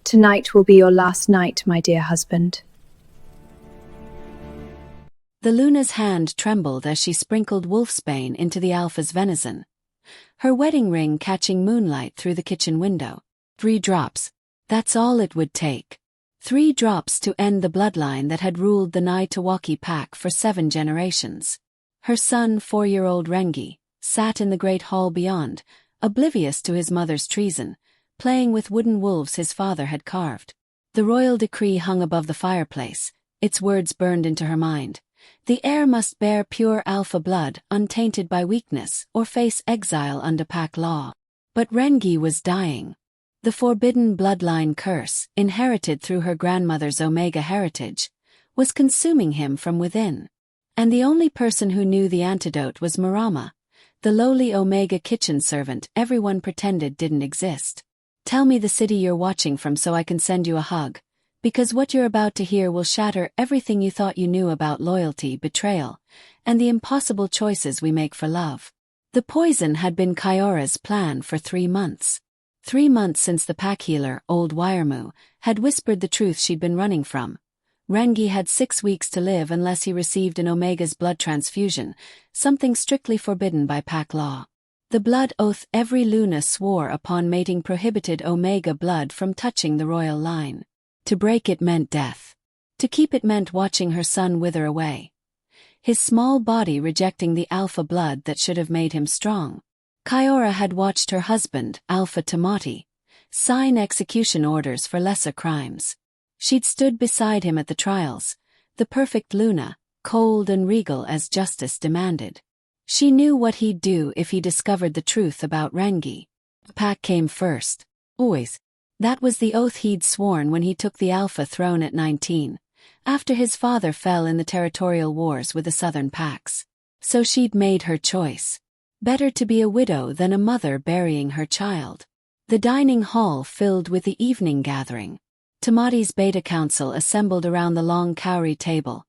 Tonight will be your last night, my dear husband. The Luna's hand trembled as she sprinkled wolfsbane into the Alpha's venison, her wedding ring catching moonlight through the kitchen window. 3 drops. That's all it would take. 3 drops to end the bloodline that had ruled the Nai-Tawaki pack for 7 generations. Her son, 4-year-old Rengi, sat in the great hall beyond, oblivious to his mother's treason, playing with wooden wolves his father had carved. The royal decree hung above the fireplace, its words burned into her mind. The heir must bear pure alpha blood, untainted by weakness, or face exile under pack law. But Rengi was dying. The forbidden bloodline curse, inherited through her grandmother's Omega heritage, was consuming him from within. And the only person who knew the antidote was Marama, the lowly Omega kitchen servant everyone pretended didn't exist. Tell me the city you're watching from so I can send you a hug, because what you're about to hear will shatter everything you thought you knew about loyalty, betrayal, and the impossible choices we make for love. The poison had been Kyora's plan for 3 months. 3 months since the pack healer, old Wiremu, had whispered the truth she'd been running from. Rengi had 6 weeks to live unless he received an Omega's blood transfusion, something strictly forbidden by pack law. The blood oath every Luna swore upon mating prohibited Omega blood from touching the royal line. To break it meant death. To keep it meant watching her son wither away. His small body rejecting the alpha blood that should have made him strong. Kyora had watched her husband, Alpha Tamati, sign execution orders for lesser crimes. She'd stood beside him at the trials, the perfect Luna, cold and regal as justice demanded. She knew what he'd do if he discovered the truth about Rengi. Pack came first. Always. That was the oath he'd sworn when he took the Alpha throne at 19, after his father fell in the territorial wars with the southern packs. So she'd made her choice. Better to be a widow than a mother burying her child. The dining hall filled with the evening gathering. Tamati's Beta Council assembled around the long cowrie table,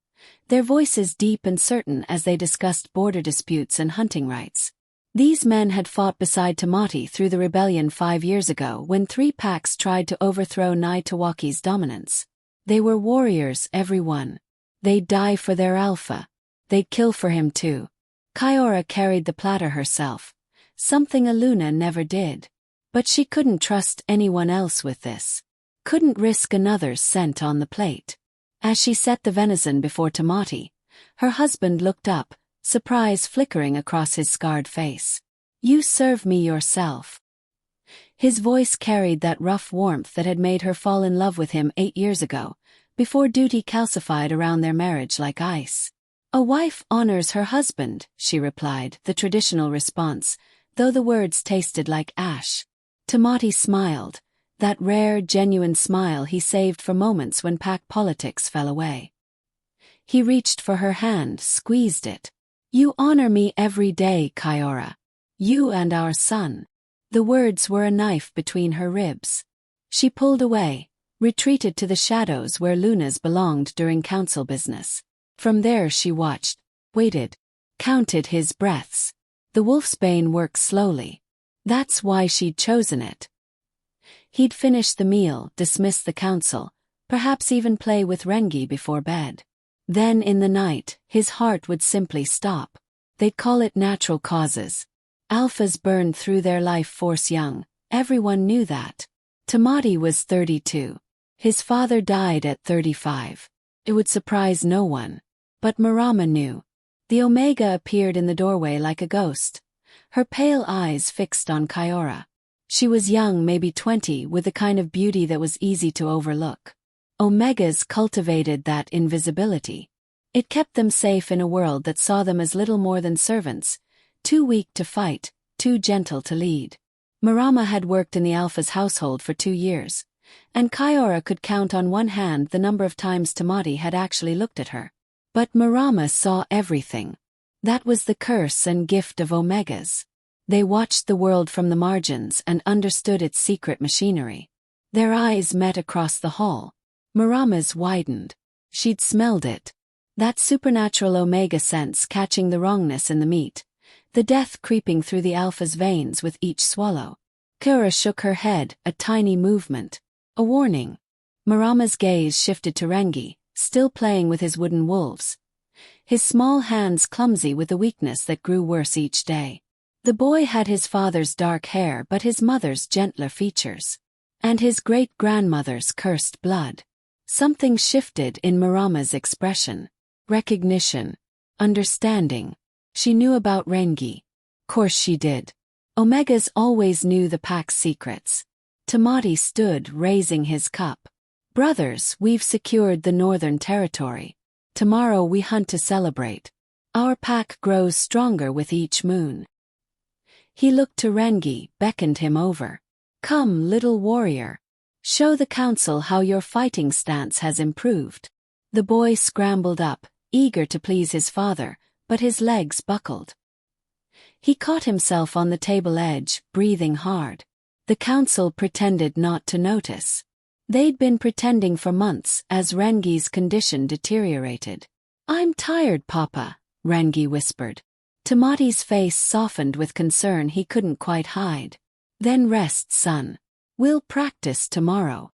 their voices deep and certain as they discussed border disputes and hunting rights. These men had fought beside Tamati through the rebellion 5 years ago when 3 packs tried to overthrow Nai-Tawaki's dominance. They were warriors, every one. They'd die for their alpha. They'd kill for him too. Kyora carried the platter herself, something a Luna never did. But she couldn't trust anyone else with this. Couldn't risk another's scent on the plate. As she set the venison before Tamati, her husband looked up, surprise flickering across his scarred face. You serve me yourself. His voice carried that rough warmth that had made her fall in love with him 8 years ago, before duty calcified around their marriage like ice. A wife honors her husband, she replied, the traditional response, though the words tasted like ash. Tamati smiled, that rare, genuine smile he saved for moments when pack politics fell away. He reached for her hand, squeezed it. You honor me every day, Kyora. You and our son. The words were a knife between her ribs. She pulled away, retreated to the shadows where Lunas belonged during council business. From there she watched, waited, counted his breaths. The wolfsbane worked slowly. That's why she'd chosen it. He'd finish the meal, dismiss the council, perhaps even play with Rengi before bed. Then in the night, his heart would simply stop. They'd call it natural causes. Alphas burned through their life force young, everyone knew that. Tamati was 32. His father died at 35. It would surprise no one. But Marama knew. The Omega appeared in the doorway like a ghost, her pale eyes fixed on Kyora. She was young, maybe 20, with the kind of beauty that was easy to overlook. Omegas cultivated that invisibility. It kept them safe in a world that saw them as little more than servants, too weak to fight, too gentle to lead. Marama had worked in the Alpha's household for 2 years, and Kyora could count on one hand the number of times Tamati had actually looked at her. But Marama saw everything. That was the curse and gift of Omegas. They watched the world from the margins and understood its secret machinery. Their eyes met across the hall. Marama's widened. She'd smelled it. That supernatural Omega sense catching the wrongness in the meat. The death creeping through the Alpha's veins with each swallow. Kyora shook her head, a tiny movement. A warning. Marama's gaze shifted to Rengi, still playing with his wooden wolves. His small hands clumsy with a weakness that grew worse each day. The boy had his father's dark hair but his mother's gentler features. And his great-grandmother's cursed blood. Something shifted in Marama's expression. Recognition. Understanding. She knew about Rengi. Course she did. Omegas always knew the pack's secrets. Tamati stood, raising his cup. Brothers, we've secured the northern territory. Tomorrow we hunt to celebrate. Our pack grows stronger with each moon. He looked to Rengi, beckoned him over. Come, little warrior. Show the council how your fighting stance has improved. The boy scrambled up, eager to please his father, but his legs buckled. He caught himself on the table edge, breathing hard. The council pretended not to notice. They'd been pretending for months as Rengi's condition deteriorated. I'm tired, Papa, Rengi whispered. Tamati's face softened with concern he couldn't quite hide. Then rest, son. We'll practice tomorrow.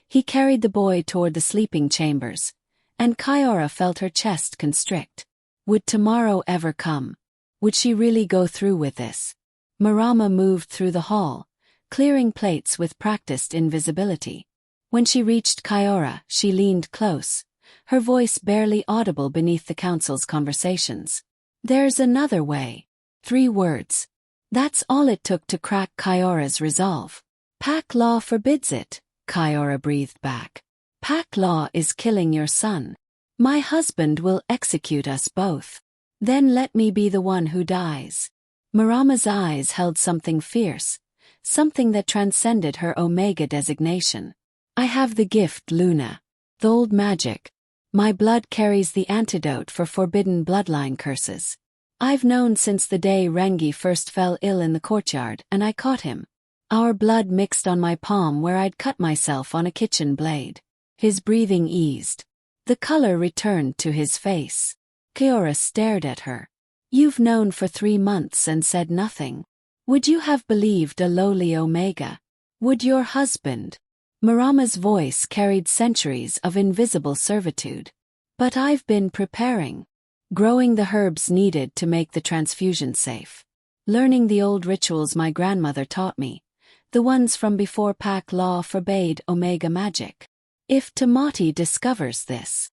He carried the boy toward the sleeping chambers, and Kiora felt her chest constrict. Would tomorrow ever come? Would she really go through with this? Marama moved through the hall, clearing plates with practiced invisibility. When she reached Kiora, she leaned close, her voice barely audible beneath the council's conversations. There's another way. 3 words. That's all it took to crack Kiora's resolve. Pack law forbids it, Kiora breathed back. Pack law is killing your son. My husband will execute us both. Then let me be the one who dies. Marama's eyes held something fierce, something that transcended her Omega designation. I have the gift, Luna. The old magic. My blood carries the antidote for forbidden bloodline curses. I've known since the day Rengi first fell ill in the courtyard and I caught him. Our blood mixed on my palm where I'd cut myself on a kitchen blade. His breathing eased. The color returned to his face. Kiora stared at her. You've known for 3 months and said nothing. Would you have believed a lowly Omega? Would your husband? Marama's voice carried centuries of invisible servitude. But I've been preparing. Growing the herbs needed to make the transfusion safe. Learning the old rituals my grandmother taught me. The ones from before Pack law forbade Omega magic. If Tamati discovers this.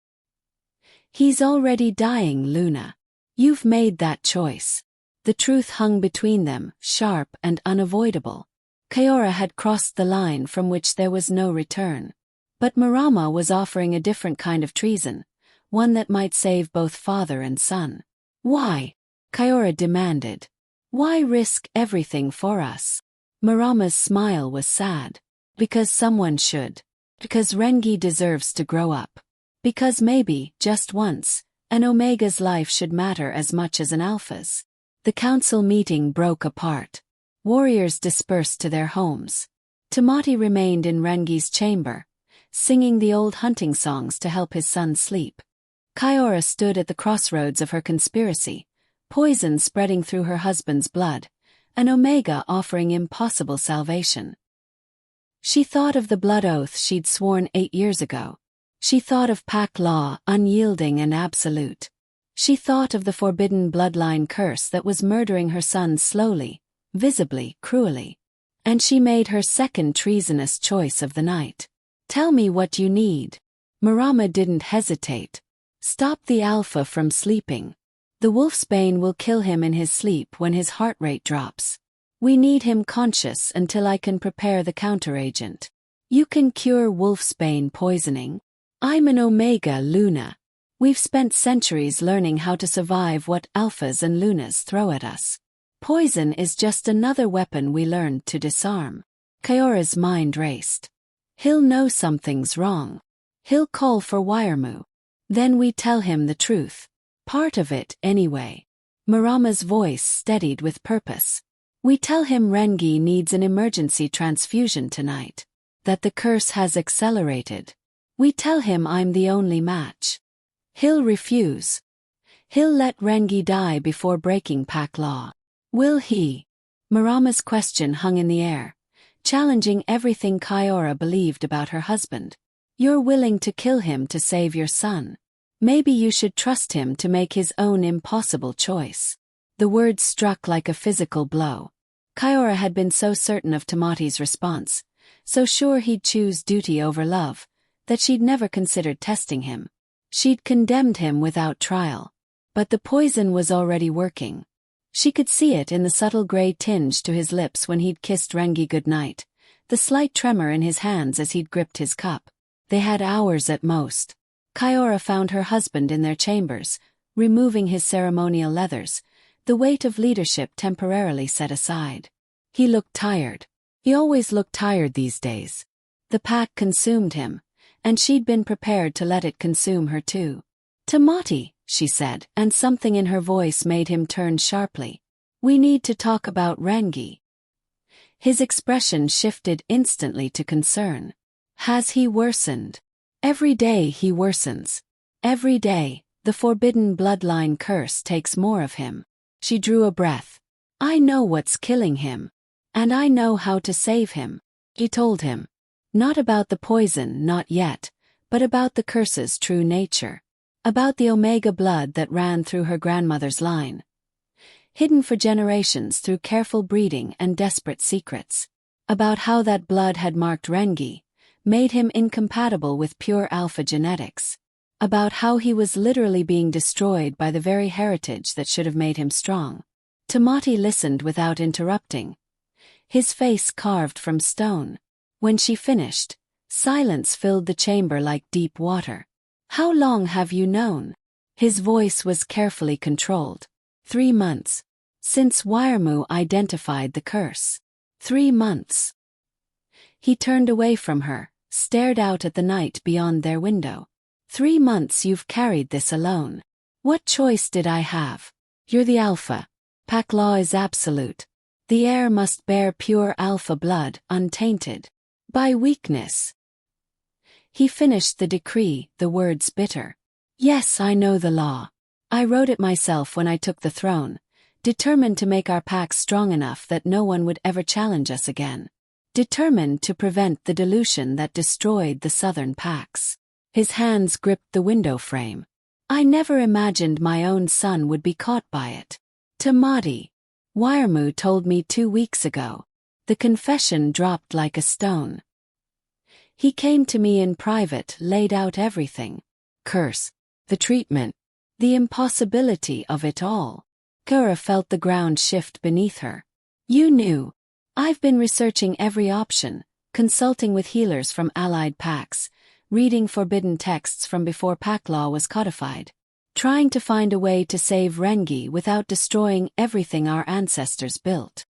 He's already dying, Luna. You've made that choice. The truth hung between them, sharp and unavoidable. Kiora had crossed the line from which there was no return. But Marama was offering a different kind of treason, one that might save both father and son. Why? Kiora demanded. Why risk everything for us? Marama's smile was sad. Because someone should. Because Rengi deserves to grow up. Because maybe, just once, an Omega's life should matter as much as an Alpha's. The council meeting broke apart. Warriors dispersed to their homes. Tamati remained in Rengi's chamber, singing the old hunting songs to help his son sleep. Kiora stood at the crossroads of her conspiracy, poison spreading through her husband's blood, an Omega offering impossible salvation. She thought of the blood oath she'd sworn 8 years ago. She thought of Pack law, unyielding and absolute. She thought of the forbidden bloodline curse that was murdering her son slowly, visibly, cruelly. And she made her second treasonous choice of the night. Tell me what you need. Marama didn't hesitate. Stop the Alpha from sleeping. The wolfsbane will kill him in his sleep when his heart rate drops. We need him conscious until I can prepare the counteragent. You can cure wolfsbane poisoning. I'm an Omega, Luna. We've spent centuries learning how to survive what Alphas and Lunas throw at us. Poison is just another weapon we learned to disarm. Kiora's mind raced. He'll know something's wrong. He'll call for Wiremu. Then we tell him the truth. Part of it, anyway. Marama's voice steadied with purpose. We tell him Rengi needs an emergency transfusion tonight. That the curse has accelerated. We tell him I'm the only match. He'll refuse. He'll let Rengi die before breaking Pack law. Will he? Marama's question hung in the air, challenging everything Kiora believed about her husband. You're willing to kill him to save your son. Maybe you should trust him to make his own impossible choice. The words struck like a physical blow. Kiora had been so certain of Tomate's response, so sure he'd choose duty over love, that she'd never considered testing him. She'd condemned him without trial. But the poison was already working. She could see it in the subtle gray tinge to his lips when he'd kissed Rengi goodnight, the slight tremor in his hands as he'd gripped his cup. They had hours at most. Kiora found her husband in their chambers, removing his ceremonial leathers, the weight of leadership temporarily set aside. He looked tired. He always looked tired these days. The pack consumed him, and she'd been prepared to let it consume her too. "Tomate," she said, and something in her voice made him turn sharply. "We need to talk about Rengi." His expression shifted instantly to concern. Has he worsened? Every day he worsens. Every day, the forbidden bloodline curse takes more of him. She drew a breath. "I know what's killing him. And I know how to save him," she told him. Not about the poison, not yet, but about the curse's true nature. About the Omega blood that ran through her grandmother's line. Hidden for generations through careful breeding and desperate secrets. About how that blood had marked Rengi, made him incompatible with pure alpha genetics. About how he was literally being destroyed by the very heritage that should have made him strong. Tomate listened without interrupting. His face carved from stone. When she finished, silence filled the chamber like deep water. "How long have you known?" His voice was carefully controlled. 3 months. Since Wiremu identified the curse. 3 months. He turned away from her, stared out at the night beyond their window. 3 months you've carried this alone. What choice did I have? You're the alpha. Pack law is absolute. The heir must bear pure alpha blood, untainted by weakness. He finished the decree, the words bitter. "Yes, I know the law. I wrote it myself when I took the throne, determined to make our pack strong enough that no one would ever challenge us again. Determined to prevent the dilution that destroyed the southern packs." His hands gripped the window frame. "I never imagined my own son would be caught by it. Tomate. Wiremu told me 2 weeks ago." The confession dropped like a stone. "He came to me in private, laid out everything. Curse. The treatment. The impossibility of it all." Kura felt the ground shift beneath her. "You knew." "I've been researching every option, consulting with healers from allied packs, reading forbidden texts from before pack law was codified. Trying to find a way to save Rengi without destroying everything our ancestors built."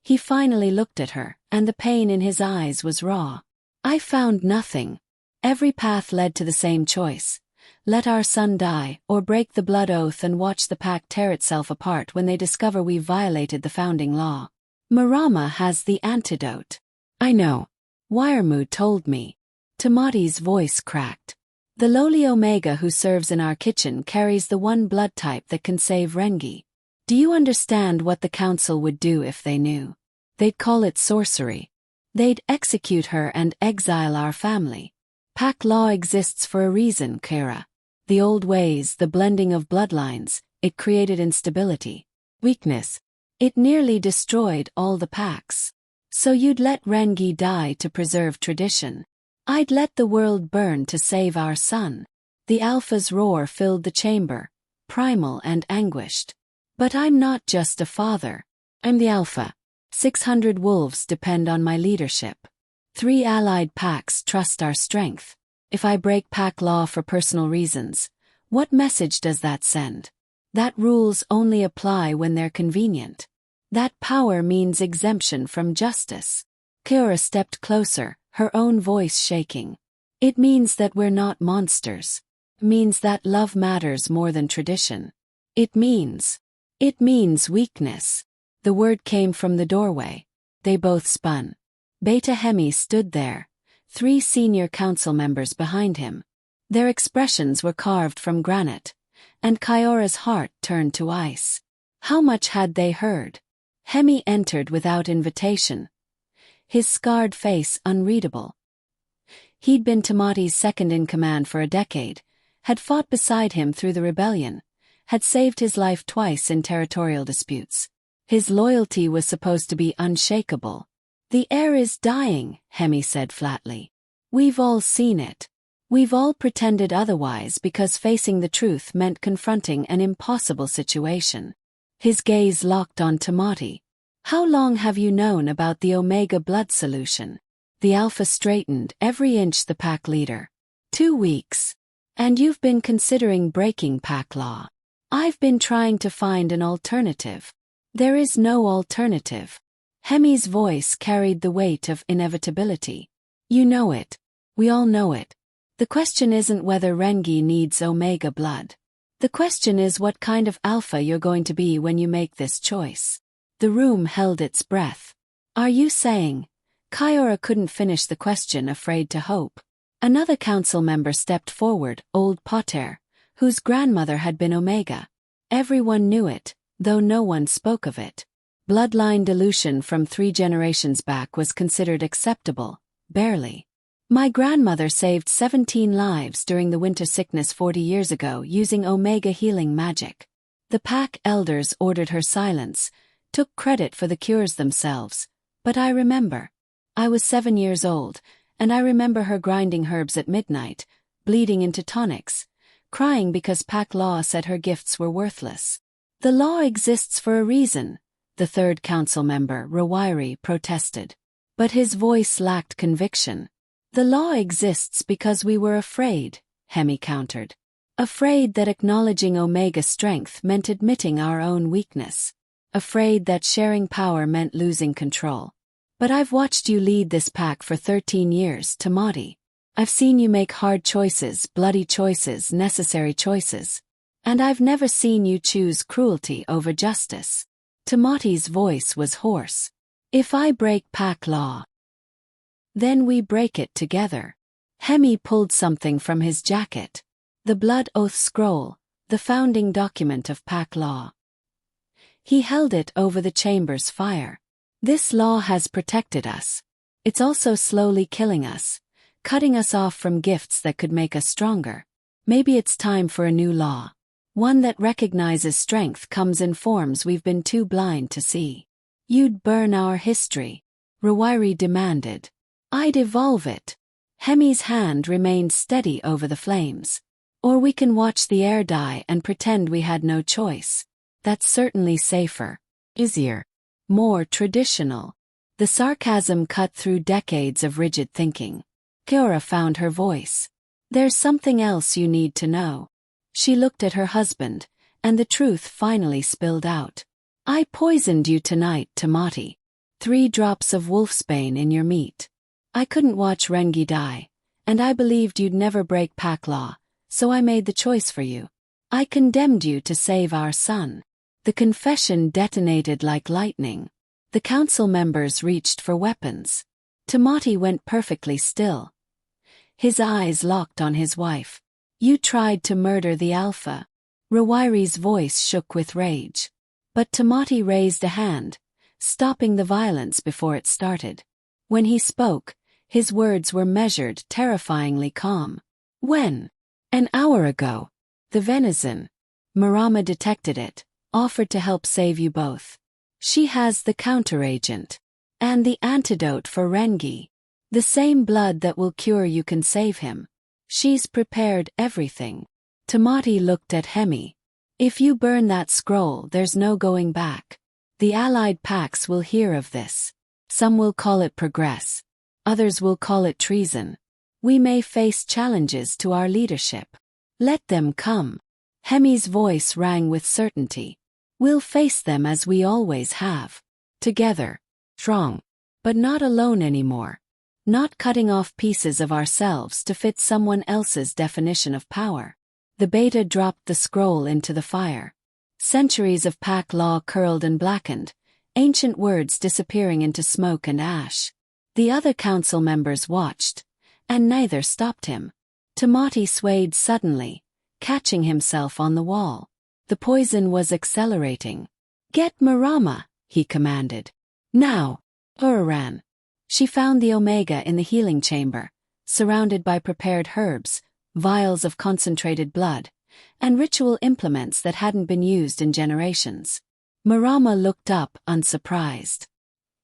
He finally looked at her, and the pain in his eyes was raw. "I found nothing. Every path led to the same choice. Let our son die, or break the blood oath and watch the pack tear itself apart when they discover we've violated the founding law. Marama has the antidote." "I know. Wiremu told me." Tomate's voice cracked. "The lowly Omega who serves in our kitchen carries the one blood type that can save Rengi. Do you understand what the council would do if they knew? They'd call it sorcery. They'd execute her and exile our family. Pack law exists for a reason, Kira. The old ways, the blending of bloodlines, it created instability. Weakness. It nearly destroyed all the packs. So you'd let Rengi die to preserve tradition. I'd let the world burn to save our son." The alpha's roar filled the chamber, primal and anguished. "But I'm not just a father. I'm the alpha. 600 wolves depend on my leadership. 3 allied packs trust our strength. If I break pack law for personal reasons, what message does that send? That rules only apply when they're convenient. That power means exemption from justice." Kira stepped closer, her own voice shaking. "It means that we're not monsters. It means that love matters more than tradition. It means weakness." The word came from the doorway. They both spun. Beta Hemi stood there, 3 senior council members behind him. Their expressions were carved from granite, and Kyora's heart turned to ice. How much had they heard? Hemi entered without invitation. his scarred face unreadable. He'd been Tamati's second-in-command for a decade, had fought beside him through the rebellion, had saved his life twice in territorial disputes. His loyalty was supposed to be unshakable. "The heir is dying," Hemi said flatly. "We've all seen it. We've all pretended otherwise because facing the truth meant confronting an impossible situation." His gaze locked on Tamati. "How long have you known about the Omega blood solution?" The Alpha straightened, every inch the pack leader. 2 weeks. "And you've been considering breaking pack law." "I've been trying to find an alternative." "There is no alternative." Hemi's voice carried the weight of inevitability. "You know it. We all know it. The question isn't whether Rengi needs Omega blood. The question is what kind of Alpha you're going to be when you make this choice." The room held its breath. "Are you saying?" Kyora couldn't finish the question, afraid to hope. Another council member stepped forward, old Potter, whose grandmother had been Omega. Everyone knew it, though no one spoke of it. Bloodline dilution from 3 generations back was considered acceptable, barely. "My grandmother saved 17 lives during the winter sickness 40 years ago using Omega healing magic." The pack elders ordered her silence, took credit for the cures themselves. "But I remember. I was 7 years old, and I remember her grinding herbs at midnight, bleeding into tonics, crying because pack law said her gifts were worthless." "The law exists for a reason," the third council member, Rawiri, protested. But his voice lacked conviction. "The law exists because we were afraid," Hemi countered. "Afraid that acknowledging Omega strength meant admitting our own weakness. Afraid that sharing power meant losing control. But I've watched you lead this pack for 13 years, Tamati. I've seen you make hard choices, bloody choices, necessary choices. And I've never seen you choose cruelty over justice." Tamati's voice was hoarse. "If I break pack law, then we break it together." Hemi pulled something from his jacket. The blood oath scroll, the founding document of pack law. He held it over the chamber's fire. "This law has protected us. It's also slowly killing us, cutting us off from gifts that could make us stronger. Maybe it's time for a new law. One that recognizes strength comes in forms we've been too blind to see." "You'd burn our history," Rawiri demanded. "I'd evolve it." Hemi's hand remained steady over the flames. "Or we can watch the heir die and pretend we had no choice. That's certainly safer. Easier. More traditional." The sarcasm cut through decades of rigid thinking. Kyora found her voice. "There's something else you need to know." She looked at her husband, and the truth finally spilled out. "I poisoned you tonight, Tamati. 3 drops of wolfsbane in your meat. I couldn't watch Rengi die, and I believed you'd never break pack law, so I made the choice for you. I condemned you to save our son." The confession detonated like lightning. The council members reached for weapons. Tamati went perfectly still. His eyes locked on his wife. "You tried to murder the Alpha." Rawiri's voice shook with rage. But Tamati raised a hand, stopping the violence before it started. When he spoke, his words were measured, terrifyingly calm. "When?" "An hour ago. The venison. Marama detected it, offered to help save you both. She has the counteragent. And the antidote for Rengi. The same blood that will cure you can save him. She's prepared everything." Tamati looked at Hemi. "If you burn that scroll, there's no going back. The allied packs will hear of this. Some will call it progress. Others will call it treason. We may face challenges to our leadership. Let them come." Hemi's voice rang with certainty. "We'll face them as we always have. Together. Strong. But not alone anymore. Not cutting off pieces of ourselves to fit someone else's definition of power." The beta dropped the scroll into the fire. Centuries of pack law curled and blackened, ancient words disappearing into smoke and ash. The other council members watched, and neither stopped him. Tamati swayed suddenly, catching himself on the wall. The poison was accelerating. "Get Marama," he commanded. "Now." Ura ran. She found the Omega in the healing chamber, surrounded by prepared herbs, vials of concentrated blood, and ritual implements that hadn't been used in generations. Marama looked up, unsurprised.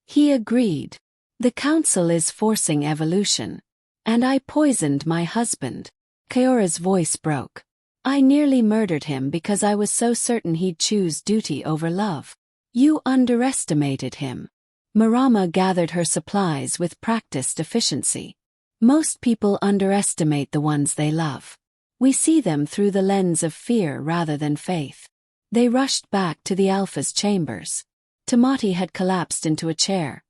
He agreed. The council is forcing evolution. And I poisoned my husband. Kaora's voice broke. I nearly murdered him because I was so certain he'd choose duty over love. You underestimated him. Marama gathered her supplies with practiced efficiency. Most people underestimate the ones they love. We see them through the lens of fear rather than faith. They rushed back to the Alpha's chambers. Tamati had collapsed into a chair.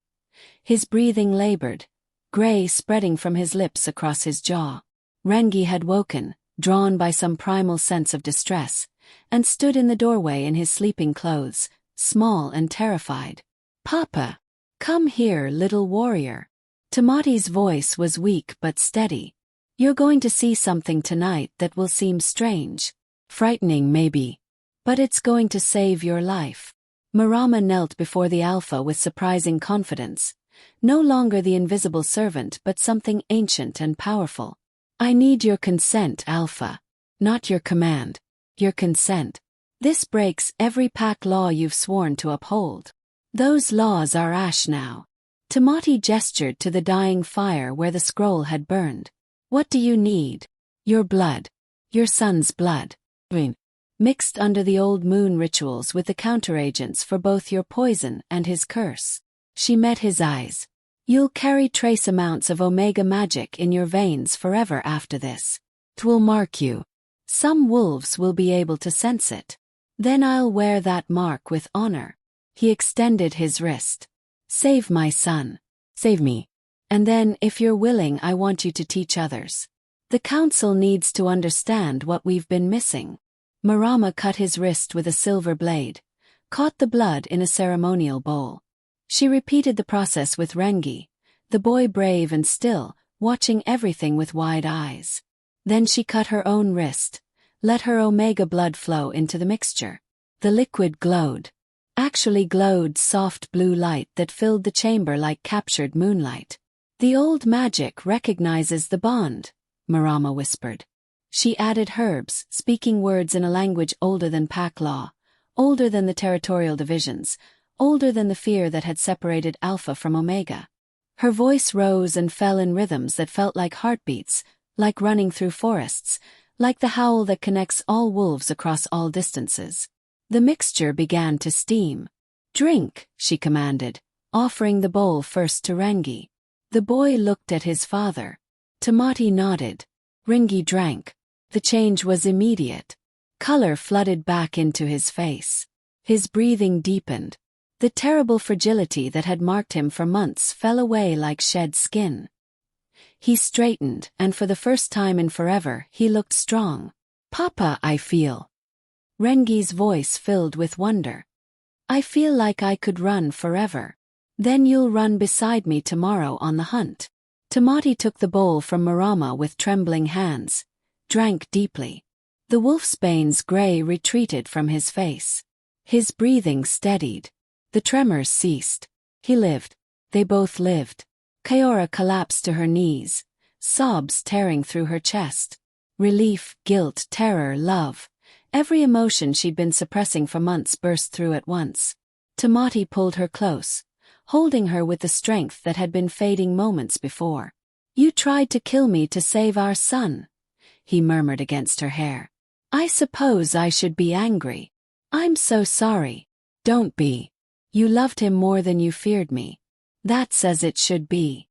His breathing labored, gray spreading from his lips across his jaw. Rengi had woken, drawn by some primal sense of distress, and stood in the doorway in his sleeping clothes, small and terrified. Papa! Come here, little warrior. Tamati's voice was weak but steady. You're going to see something tonight that will seem strange. Frightening maybe. But it's going to save your life. Marama knelt before the Alpha with surprising confidence. No longer the invisible servant but something ancient and powerful. I need your consent, Alpha. Not your command. Your consent. This breaks every pack law you've sworn to uphold. Those laws are ash now. Tamati gestured to the dying fire where the scroll had burned. What do you need? Your blood. Your son's blood. Mixed under the old moon rituals with the counteragents for both your poison and his curse. She met his eyes. You'll carry trace amounts of Omega magic in your veins forever after this. It will mark you. Some wolves will be able to sense it. Then I'll wear that mark with honor. He extended his wrist. Save my son. Save me. And then, if you're willing, I want you to teach others. The council needs to understand what we've been missing. Marama cut his wrist with a silver blade, caught the blood in a ceremonial bowl. She repeated the process with Rengi, the boy brave and still, watching everything with wide eyes. Then she cut her own wrist, let her Omega blood flow into the mixture. The liquid glowed. Actually glowed soft blue light that filled the chamber like captured moonlight. The old magic recognizes the bond, Marama whispered. She added herbs, speaking words in a language older than pack law, older than the territorial divisions, older than the fear that had separated Alpha from Omega. Her voice rose and fell in rhythms that felt like heartbeats, like running through forests, like the howl that connects all wolves across all distances. The mixture began to steam. Drink, she commanded, offering the bowl first to Rengi. The boy looked at his father. Tamati nodded. Rengi drank. The change was immediate. Color flooded back into his face. His breathing deepened. The terrible fragility that had marked him for months fell away like shed skin. He straightened, and for the first time in forever, he looked strong. Papa, I feel. Rengi's voice filled with wonder. I feel like I could run forever. Then you'll run beside me tomorrow on the hunt. Tamati took the bowl from Marama with trembling hands, drank deeply. The wolfsbane's gray retreated from his face. His breathing steadied. The tremors ceased. He lived. They both lived. Kaora collapsed to her knees, sobs tearing through her chest. Relief, guilt, terror, love. Every emotion she'd been suppressing for months burst through at once. Tamati pulled her close, holding her with the strength that had been fading moments before. You tried to kill me to save our son, he murmured against her hair. I suppose I should be angry. I'm so sorry. Don't be. You loved him more than you feared me. That's as it should be.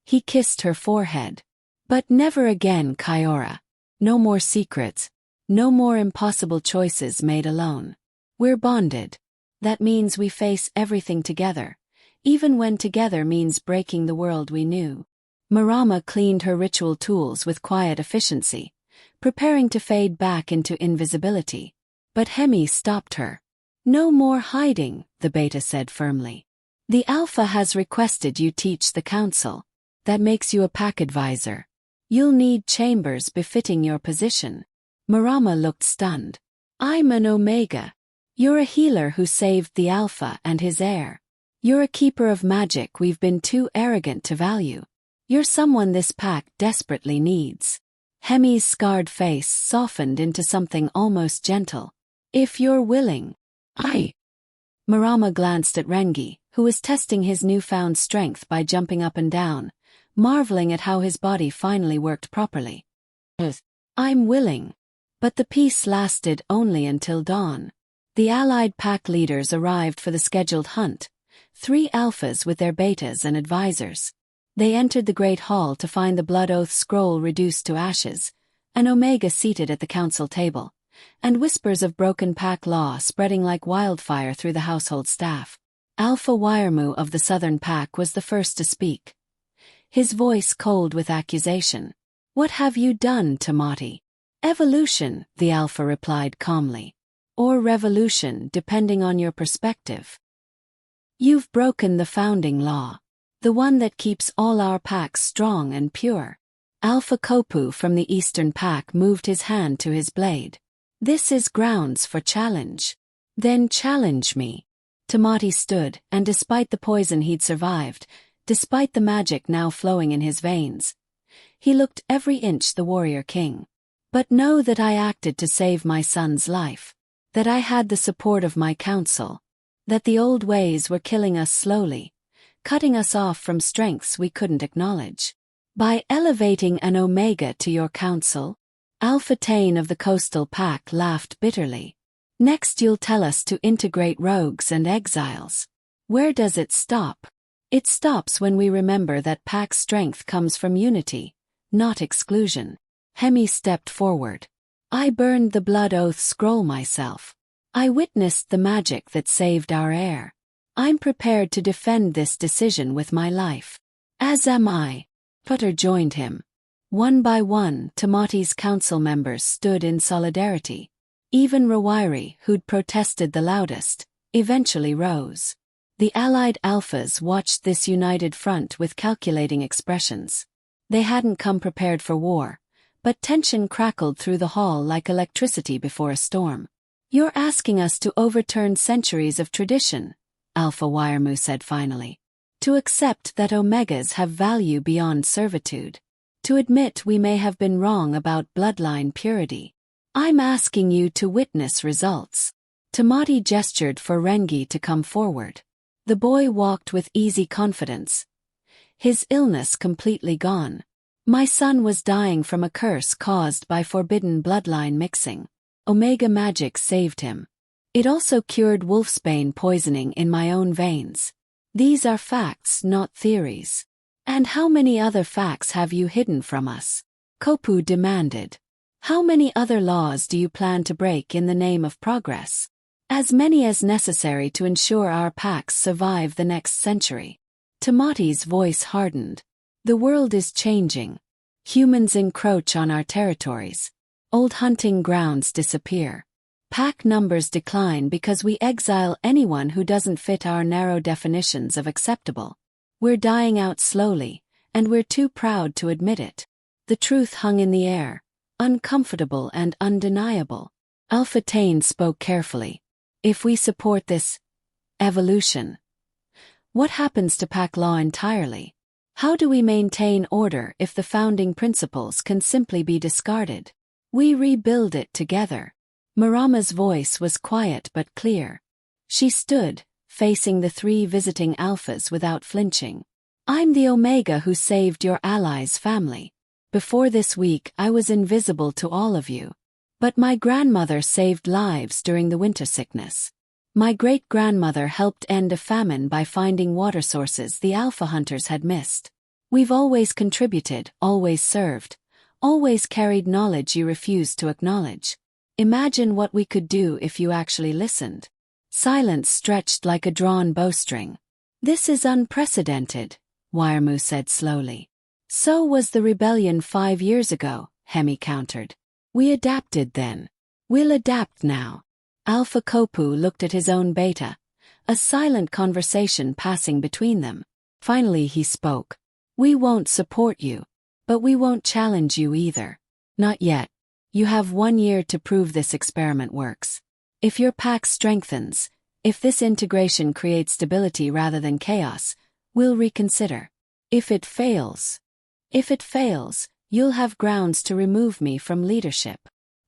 He kissed her forehead. But never again, Kaora. No more secrets. No more impossible choices made alone. We're bonded. That means we face everything together, even when together means breaking the world we knew. Marama cleaned her ritual tools with quiet efficiency, preparing to fade back into invisibility. But Hemi stopped her. No more hiding, the Beta said firmly. The Alpha has requested you teach the Council. That makes you a pack advisor. You'll need chambers befitting your position. Marama looked stunned. I'm an Omega. You're a healer who saved the Alpha and his heir. You're a keeper of magic we've been too arrogant to value. You're someone this pack desperately needs. Hemi's scarred face softened into something almost gentle. If you're willing. Marama glanced at Rengi, who was testing his newfound strength by jumping up and down, marveling at how his body finally worked properly. I'm willing. But the peace lasted only until dawn. The allied pack leaders arrived for the scheduled hunt, 3 alphas with their betas and advisors. They entered the Great Hall to find the Blood Oath scroll reduced to ashes, an Omega seated at the council table, and whispers of broken pack law spreading like wildfire through the household staff. Alpha Wiremu of the Southern Pack was the first to speak. His voice cold with accusation. What have you done, Tamati? Evolution, the Alpha replied calmly. Or revolution, depending on your perspective. You've broken the founding law. The one that keeps all our packs strong and pure. Alpha Kopu from the Eastern Pack moved his hand to his blade. This is grounds for challenge. Then challenge me. Tamati stood, and despite the poison he'd survived, despite the magic now flowing in his veins, he looked every inch the warrior king. But know that I acted to save my son's life. That I had the support of my council. That the old ways were killing us slowly, cutting us off from strengths we couldn't acknowledge. By elevating an Omega to your council, Alpha Tane of the Coastal Pack laughed bitterly. Next you'll tell us to integrate rogues and exiles. Where does it stop? It stops when we remember that pack strength comes from unity, not exclusion. Hemi stepped forward. I burned the Blood Oath scroll myself. I witnessed the magic that saved our heir. I'm prepared to defend this decision with my life. As am I. Putter joined him. One by one, Tamati's council members stood in solidarity. Even Rawairi, who'd protested the loudest, eventually rose. The allied alphas watched this united front with calculating expressions. They hadn't come prepared for war, but tension crackled through the hall like electricity before a storm. You're asking us to overturn centuries of tradition, Alpha Wiremu said finally. To accept that Omegas have value beyond servitude. To admit we may have been wrong about bloodline purity. I'm asking you to witness results. Tamati gestured for Rengi to come forward. The boy walked with easy confidence. His illness completely gone. My son was dying from a curse caused by forbidden bloodline mixing. Omega magic saved him. It also cured wolfsbane poisoning in my own veins. These are facts, not theories. And how many other facts have you hidden from us? Kopu demanded. How many other laws do you plan to break in the name of progress? As many as necessary to ensure our packs survive the next century. Tamati's voice hardened. The world is changing. Humans encroach on our territories. Old hunting grounds disappear. Pack numbers decline because we exile anyone who doesn't fit our narrow definitions of acceptable. We're dying out slowly, and we're too proud to admit it. The truth hung in the air, uncomfortable and undeniable. Alpha Tane spoke carefully. If we support this evolution, what happens to pack law entirely? How do we maintain order if the founding principles can simply be discarded? We rebuild it together. Marama's voice was quiet but clear. She stood, facing the 3 visiting alphas without flinching. I'm the Omega who saved your allies' family. Before this week I was invisible to all of you. But my grandmother saved lives during the winter sickness. My great-grandmother helped end a famine by finding water sources the alpha hunters had missed. We've always contributed, always served, always carried knowledge you refused to acknowledge. Imagine what we could do if you actually listened. Silence stretched like a drawn bowstring. This is unprecedented, Wiremu said slowly. So was the rebellion 5 years ago, Hemi countered. We adapted then. We'll adapt now. Alpha Kopu looked at his own beta, a silent conversation passing between them. Finally he spoke. We won't support you. But we won't challenge you either. Not yet. You have 1 year to prove this experiment works. If your pack strengthens, If this integration creates stability rather than chaos, we'll reconsider. If it fails, you'll have grounds to remove me from leadership.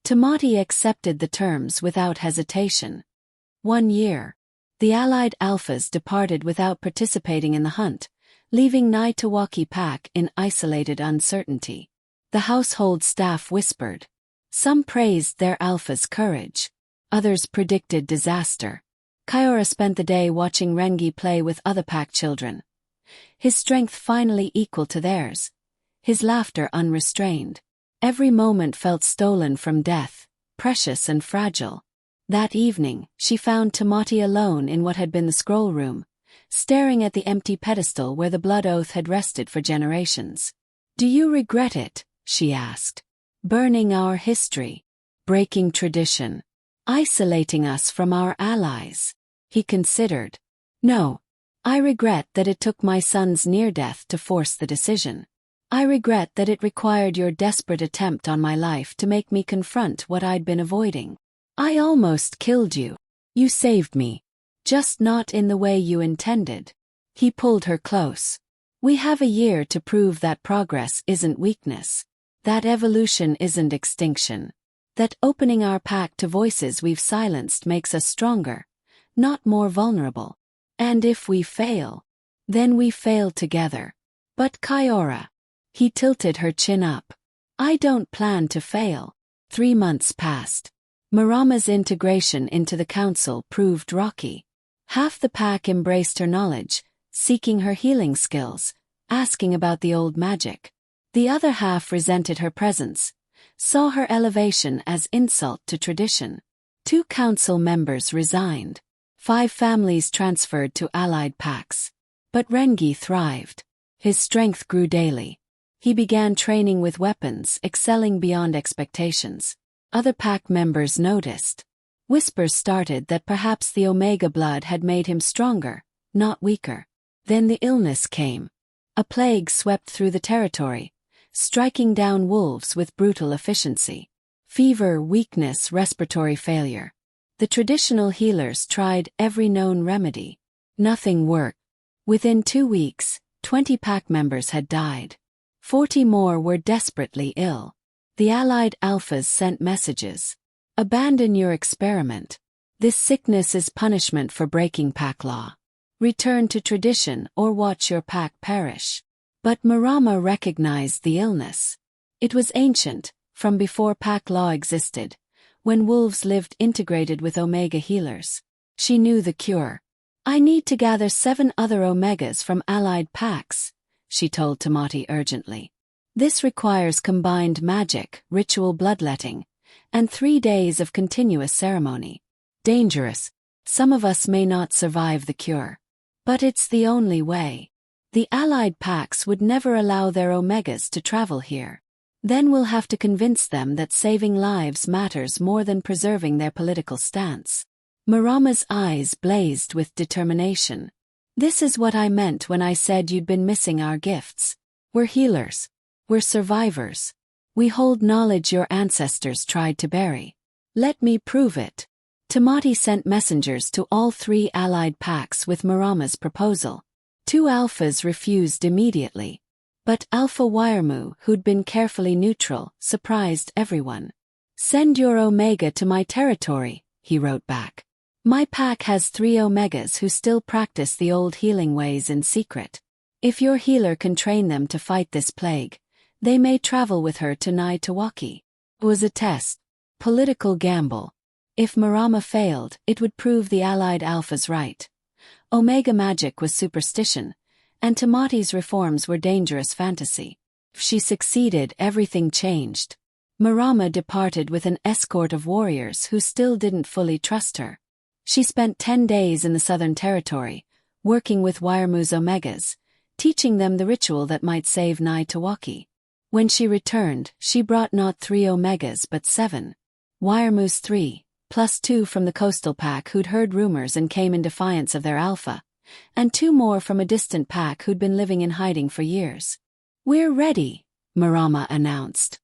Tamati accepted the terms without hesitation. 1 year. The allied alphas departed without participating in the hunt, leaving Naitawaki Pack in isolated uncertainty. The household staff whispered. Some praised their alpha's courage. Others predicted disaster. Kyora spent the day watching Rengi play with other pack children. His strength finally equal to theirs. His laughter unrestrained. Every moment felt stolen from death, precious and fragile. That evening, she found Tamati alone in what had been the scroll room, staring at the empty pedestal where the blood oath had rested for generations. "Do you regret it?" she asked. "Burning our history, breaking tradition, isolating us from our allies." He considered. "No. I regret that it took my son's near death to force the decision. I regret that it required your desperate attempt on my life to make me confront what I'd been avoiding. I almost killed you. You saved me. Just not in the way you intended." He pulled her close. "We have a year to prove that progress isn't weakness. That evolution isn't extinction. That opening our pack to voices we've silenced makes us stronger, not more vulnerable. And if we fail, then we fail together." "But Kyora." He tilted her chin up. "I don't plan to fail." 3 months passed. Marama's integration into the council proved rocky. Half the pack embraced her knowledge, seeking her healing skills, asking about the old magic. The other half resented her presence, saw her elevation as insult to tradition. 2 council members resigned. 5 families transferred to allied packs. But Rengi thrived. His strength grew daily. He began training with weapons, excelling beyond expectations. Other pack members noticed. Whispers started that perhaps the Omega blood had made him stronger, not weaker. Then the illness came. A plague swept through the territory, striking down wolves with brutal efficiency. Fever, weakness, respiratory failure. The traditional healers tried every known remedy. Nothing worked. Within 2 weeks, 20 pack members had died. 40 more were desperately ill. The allied alphas sent messages. "Abandon your experiment. This sickness is punishment for breaking pack law. Return to tradition or watch your pack perish." But Marama recognized the illness. It was ancient, from before pack law existed, when wolves lived integrated with Omega healers. She knew the cure. "I need to gather 7 other Omegas from allied packs," she told Tamati urgently. "This requires combined magic, ritual bloodletting, and 3 days of continuous ceremony. Dangerous. Some of us may not survive the cure. But it's the only way. The allied packs would never allow their Omegas to travel here. Then we'll have to convince them that saving lives matters more than preserving their political stance." Marama's eyes blazed with determination. "This is what I meant when I said you'd been missing our gifts. We're healers. We're survivors. We hold knowledge your ancestors tried to bury. Let me prove it." Tamati sent messengers to all 3 allied packs with Marama's proposal. 2 alphas refused immediately. But Alpha Wiremu, who'd been carefully neutral, surprised everyone. "Send your Omega to my territory," he wrote back. "My pack has 3 Omegas who still practice the old healing ways in secret. If your healer can train them to fight this plague, they may travel with her to Naitawaki." It was a test. Political gamble. If Marama failed, it would prove the allied alphas right. Omega magic was superstition, and Tamati's reforms were dangerous fantasy. If she succeeded, everything changed. Marama departed with an escort of warriors who still didn't fully trust her. She spent 10 days in the Southern Territory, working with Wiremu's Omegas, teaching them the ritual that might save Naitawaki. When she returned, she brought not 3 Omegas but 7. Wiremu's 3, plus 2 from the coastal pack who'd heard rumors and came in defiance of their alpha, and 2 more from a distant pack who'd been living in hiding for years. "We're ready," Marama announced.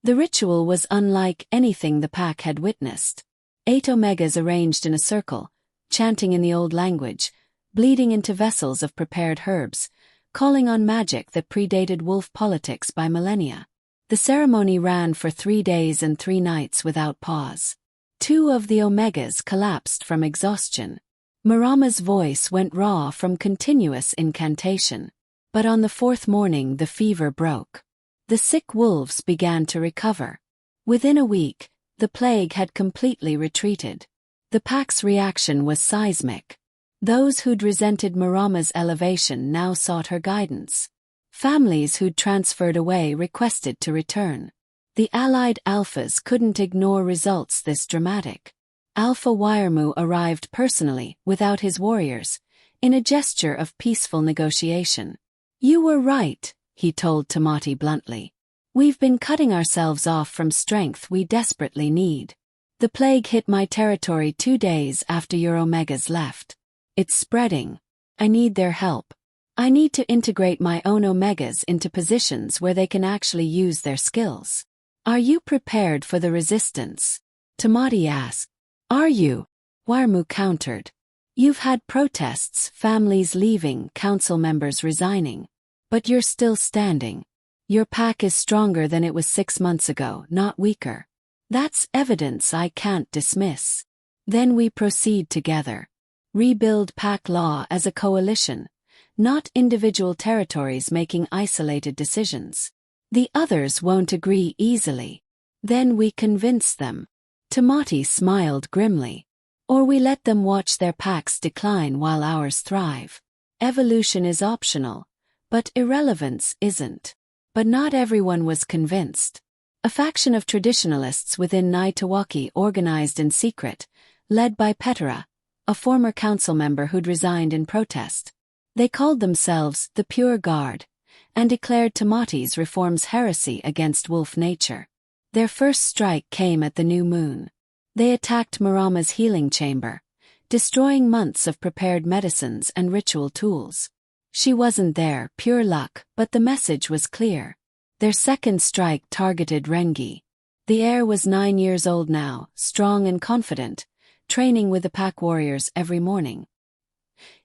The ritual was unlike anything the pack had witnessed. 8 Omegas arranged in a circle, chanting in the old language, bleeding into vessels of prepared herbs, calling on magic that predated wolf politics by millennia. The ceremony ran for 3 days and 3 nights without pause. 2 of the Omegas collapsed from exhaustion. Marama's voice went raw from continuous incantation. But on the 4th morning the fever broke. The sick wolves began to recover. Within a week, the plague had completely retreated. The pack's reaction was seismic. Those who'd resented Marama's elevation now sought her guidance. Families who'd transferred away requested to return. The allied alphas couldn't ignore results this dramatic. Alpha Wiremu arrived personally, without his warriors, in a gesture of peaceful negotiation. "You were right," he told Tamati bluntly. "We've been cutting ourselves off from strength we desperately need. The plague hit my territory 2 days after your Omegas left. It's spreading. I need their help. I need to integrate my own Omegas into positions where they can actually use their skills. Are you prepared for the resistance?" Tamati asked. "Are you?" Wiremu countered. "You've had protests, families leaving, council members resigning. But you're still standing. Your pack is stronger than it was 6 months ago, not weaker. That's evidence I can't dismiss. Then we proceed together. Rebuild pack law as a coalition, not individual territories making isolated decisions. The others won't agree easily. Then we convince them." Tamati smiled grimly. "Or we let them watch their packs decline while ours thrive. Evolution is optional, but irrelevance isn't." But not everyone was convinced. A faction of traditionalists within Naitawaki organized in secret, led by Petera, a former council member who'd resigned in protest. They called themselves the Pure Guard, and declared Tamati's reforms heresy against wolf nature. Their first strike came at the new moon. They attacked Marama's healing chamber, destroying months of prepared medicines and ritual tools. She wasn't there, pure luck, but the message was clear. Their second strike targeted Rengi. The heir was 9 years old now, strong and confident, training with the pack warriors every morning.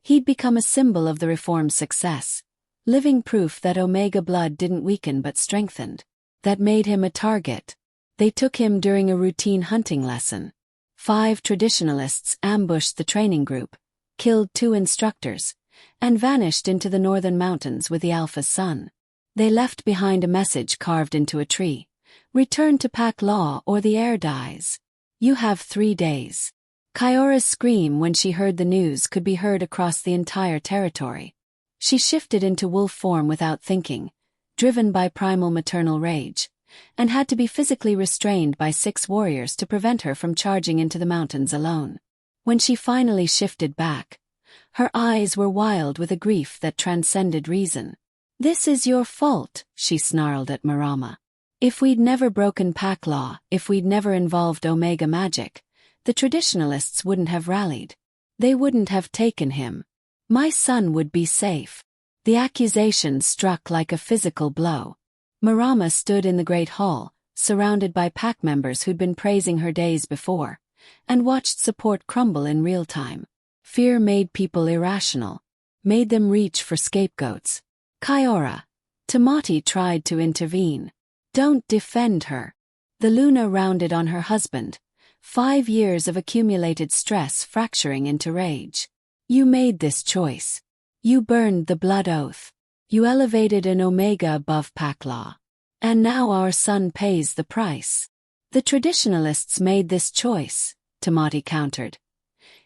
He'd become a symbol of the reform's success, living proof that Omega blood didn't weaken but strengthened. That made him a target. They took him during a routine hunting lesson. 5 traditionalists ambushed the training group, killed 2 instructors, and vanished into the northern mountains with the Alpha's son. They left behind a message carved into a tree: "Return to pack law or the heir dies. You have 3 days." Kaiora's scream when she heard the news could be heard across the entire territory. She shifted into wolf form without thinking, driven by primal maternal rage, and had to be physically restrained by 6 warriors to prevent her from charging into the mountains alone. When she finally shifted back, her eyes were wild with a grief that transcended reason. "This is your fault," she snarled at Marama. "If we'd never broken pack law, if we'd never involved Omega magic, the traditionalists wouldn't have rallied. They wouldn't have taken him. My son would be safe." The accusation struck like a physical blow. Marama stood in the great hall, surrounded by pack members who'd been praising her days before, and watched support crumble in real time. Fear made people irrational, made them reach for scapegoats. "Kaiora." Tamati tried to intervene. "Don't defend her." The Luna rounded on her husband, 5 years of accumulated stress fracturing into rage. "You made this choice. You burned the blood oath. You elevated an Omega above pack law. And now our son pays the price." "The traditionalists made this choice," Tamati countered,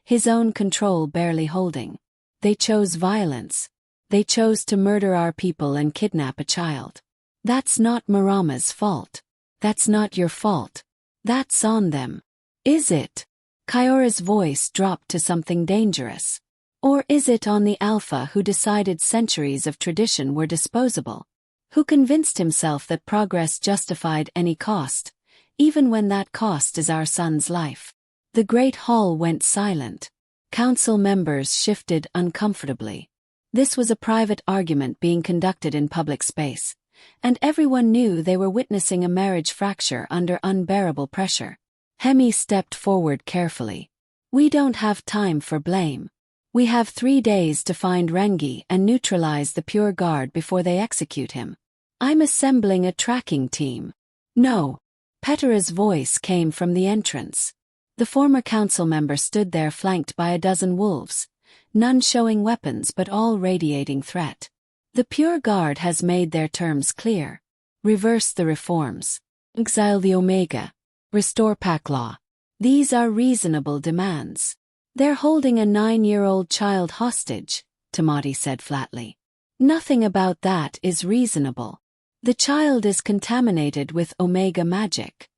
his own control barely holding. "They chose violence. They chose to murder our people and kidnap a child. That's not Marama's fault. That's not your fault. That's on them." "Is it?" Kaiora's voice dropped to something dangerous. "Or is it on the Alpha who decided centuries of tradition were disposable? Who convinced himself that progress justified any cost, even when that cost is our son's life?" The great hall went silent. Council members shifted uncomfortably. This was a private argument being conducted in public space, and everyone knew they were witnessing a marriage fracture under unbearable pressure. Hemi stepped forward carefully. We don't have time for blame. We have 3 days to find Rengi and neutralize the Pure Guard before they execute him. I'm assembling a tracking team. No. Petera's voice came from the entrance. The former council member stood there flanked by a dozen wolves, none showing weapons but all radiating threat. The Pure Guard has made their terms clear. Reverse the reforms. Exile the Omega. Restore pack law. These are reasonable demands. They're holding a 9-year-old child hostage, Tamati said flatly. Nothing about that is reasonable. The child is contaminated with Omega magic.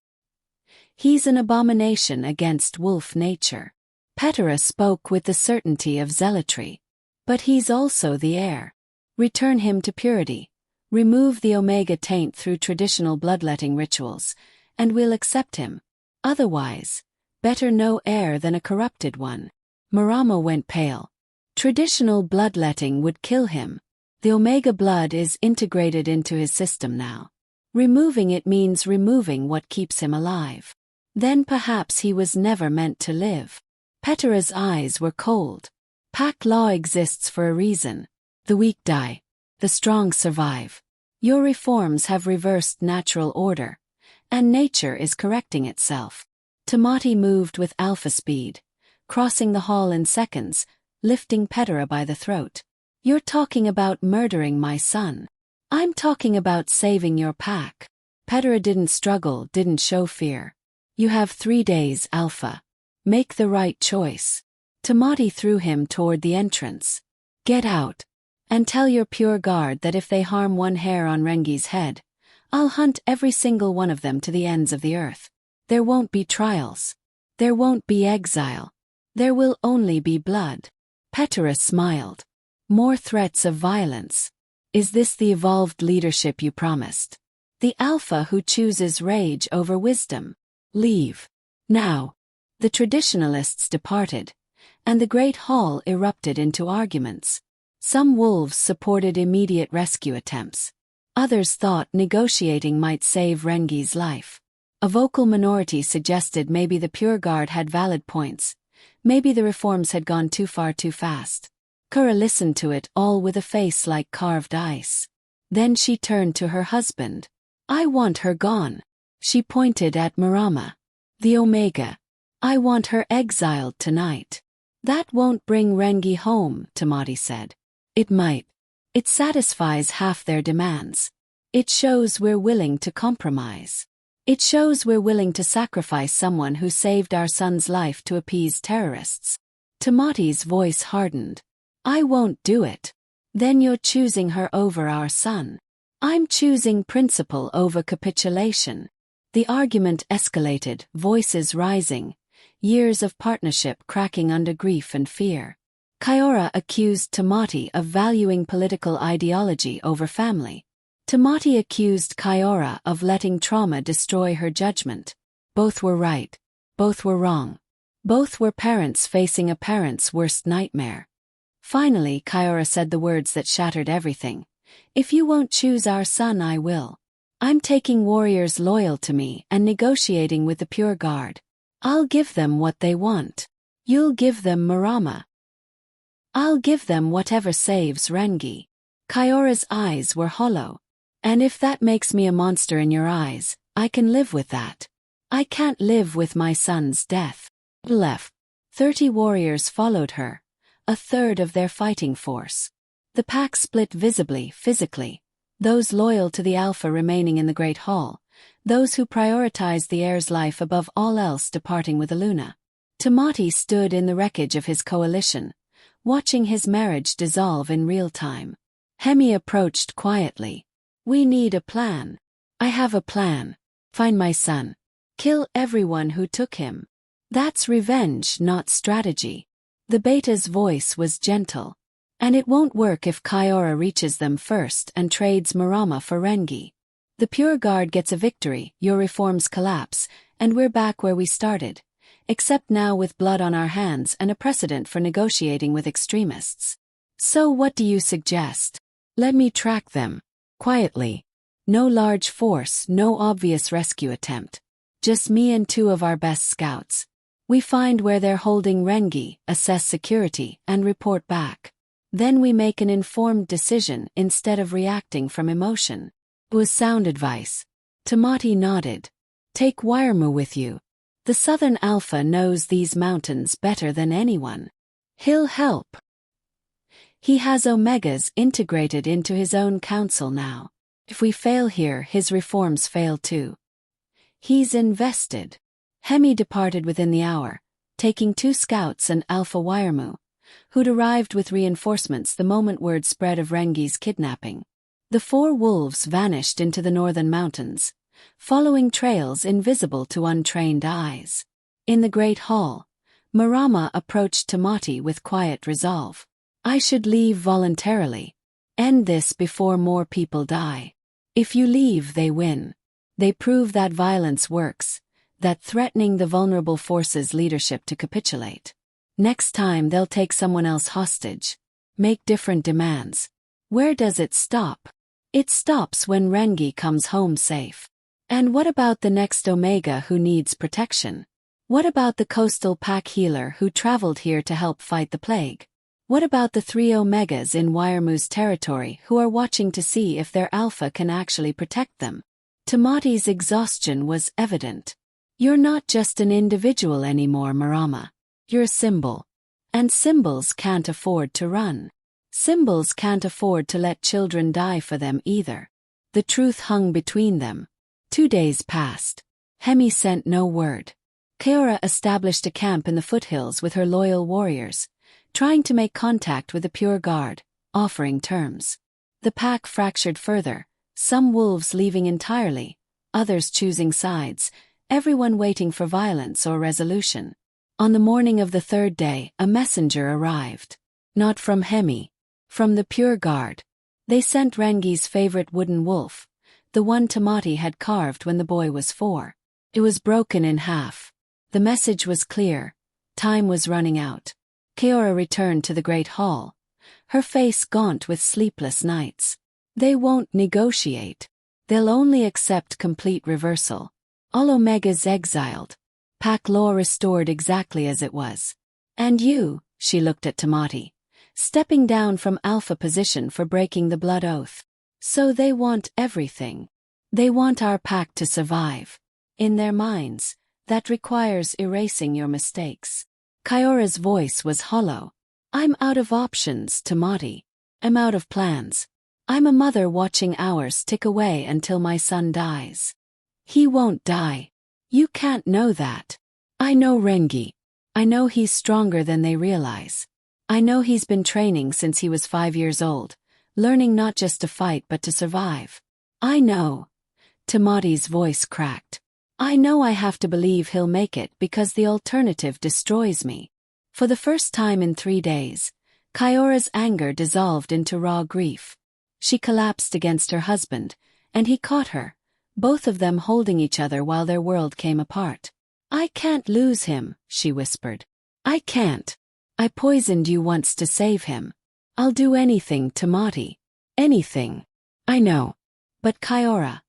He's an abomination against wolf nature. Petera spoke with the certainty of zealotry. But he's also the heir. Return him to purity. Remove the Omega taint through traditional bloodletting rituals, and we'll accept him. Otherwise, better no heir than a corrupted one. Marama went pale. Traditional bloodletting would kill him. The Omega blood is integrated into his system now. Removing it means removing what keeps him alive. Then perhaps he was never meant to live. Petera's eyes were cold. Pack law exists for a reason. The weak die. The strong survive. Your reforms have reversed natural order, and nature is correcting itself. Tamati moved with alpha speed, crossing the hall in seconds, lifting Petera by the throat. You're talking about murdering my son. I'm talking about saving your pack. Petera didn't struggle, didn't show fear. You have 3 days, Alpha. Make the right choice. Tamati threw him toward the entrance. Get out. And tell your Pure Guard that if they harm one hair on Rengi's head, I'll hunt every single one of them to the ends of the earth. There won't be trials. There won't be exile. There will only be blood. Petera smiled. More threats of violence. Is this the evolved leadership you promised? The Alpha who chooses rage over wisdom. Leave. Now. The traditionalists departed, and the great hall erupted into arguments. Some wolves supported immediate rescue attempts. Others thought negotiating might save Rengi's life. A vocal minority suggested maybe the Pure Guard had valid points. Maybe the reforms had gone too far too fast. Kura listened to it all with a face like carved ice. Then she turned to her husband. I want her gone. She pointed at Marama. The Omega. I want her exiled tonight. That won't bring Rengi home, Tamati said. It might. It satisfies half their demands. It shows we're willing to compromise. It shows we're willing to sacrifice someone who saved our son's life to appease terrorists. Tamati's voice hardened. I won't do it. Then you're choosing her over our son. I'm choosing principle over capitulation. The argument escalated, voices rising, years of partnership cracking under grief and fear. Kiora accused Tamati of valuing political ideology over family. Tamati accused Kiora of letting trauma destroy her judgment. Both were right. Both were wrong. Both were parents facing a parent's worst nightmare. Finally, Kiora said the words that shattered everything. If you won't choose our son, I will. I'm taking warriors loyal to me and negotiating with the Pure Guard. I'll give them what they want. You'll give them Marama. I'll give them whatever saves Rengi. Kiora's eyes were hollow. And if that makes me a monster in your eyes, I can live with that. I can't live with my son's death. Left. 30 warriors followed her, a third of their fighting force. The pack split visibly, physically. Those loyal to the Alpha remaining in the Great Hall, those who prioritized the heir's life above all else departing with Aluna. Tamati stood in the wreckage of his coalition, watching his marriage dissolve in real time. Hemi approached quietly. We need a plan. I have a plan. Find my son. Kill everyone who took him. That's revenge, not strategy. The beta's voice was gentle. And it won't work if Kiora reaches them first and trades Marama for Rengi. The Pure Guard gets a victory, your reforms collapse, and we're back where we started. Except now with blood on our hands and a precedent for negotiating with extremists. So what do you suggest? Let me track them. Quietly. No large force, no obvious rescue attempt. Just me and 2 of our best scouts. We find where they're holding Rengi, assess security, and report back. Then we make an informed decision instead of reacting from emotion. It was sound advice. Tamati nodded. Take Wiremu with you. The Southern Alpha knows these mountains better than anyone. He'll help. He has Omegas integrated into his own council now. If we fail here, his reforms fail too. He's invested. Hemi departed within the hour, taking 2 scouts and Alpha Wiremu, who'd arrived with reinforcements the moment word spread of Rengi's kidnapping. The 4 wolves vanished into the northern mountains, following trails invisible to untrained eyes. In the great hall, Marama approached Tamati with quiet resolve. I should leave voluntarily. End this before more people die. If you leave, they win. They prove that violence works, that threatening the vulnerable forces leadership to capitulate. Next time they'll take someone else hostage. Make different demands. Where does it stop? It stops when Rengi comes home safe. And what about the next Omega who needs protection? What about the coastal pack healer who traveled here to help fight the plague? What about the 3 Omegas in Wiremu's territory who are watching to see if their alpha can actually protect them? Tamati's exhaustion was evident. You're not just an individual anymore, Marama. You're a symbol. And symbols can't afford to run. Symbols can't afford to let children die for them either. The truth hung between them. 2 days passed. Hemi sent no word. Keora established a camp in the foothills with her loyal warriors, trying to make contact with the Pure Guard, offering terms. The pack fractured further, some wolves leaving entirely, others choosing sides, everyone waiting for violence or resolution. On the morning of the 3rd day, a messenger arrived. Not from Hemi. From the Pure Guard. They sent Rengi's favorite wooden wolf, the one Tamati had carved when the boy was 4. It was broken in half. The message was clear. Time was running out. Keora returned to the great hall, her face gaunt with sleepless nights. They won't negotiate. They'll only accept complete reversal. All Omegas exiled. Pack law restored exactly as it was. And you, she looked at Tamati, stepping down from alpha position for breaking the blood oath. So they want everything. They want our pack to survive. In their minds, that requires erasing your mistakes. Kaiora's voice was hollow. I'm out of options, Tamati. I'm out of plans. I'm a mother watching hours tick away until my son dies. He won't die. You can't know that. I know Rengi. I know he's stronger than they realize. I know he's been training since he was 5 years old, learning not just to fight but to survive. I know. Tamati's voice cracked. I know I have to believe he'll make it because the alternative destroys me. For the first time in 3 days, Kaiora's anger dissolved into raw grief. She collapsed against her husband, and he caught her, both of them holding each other while their world came apart. I can't lose him, she whispered. I can't. I poisoned you once to save him. I'll do anything, Tamati. Anything. I know. But Kaiora.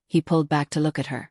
He pulled back to look at her.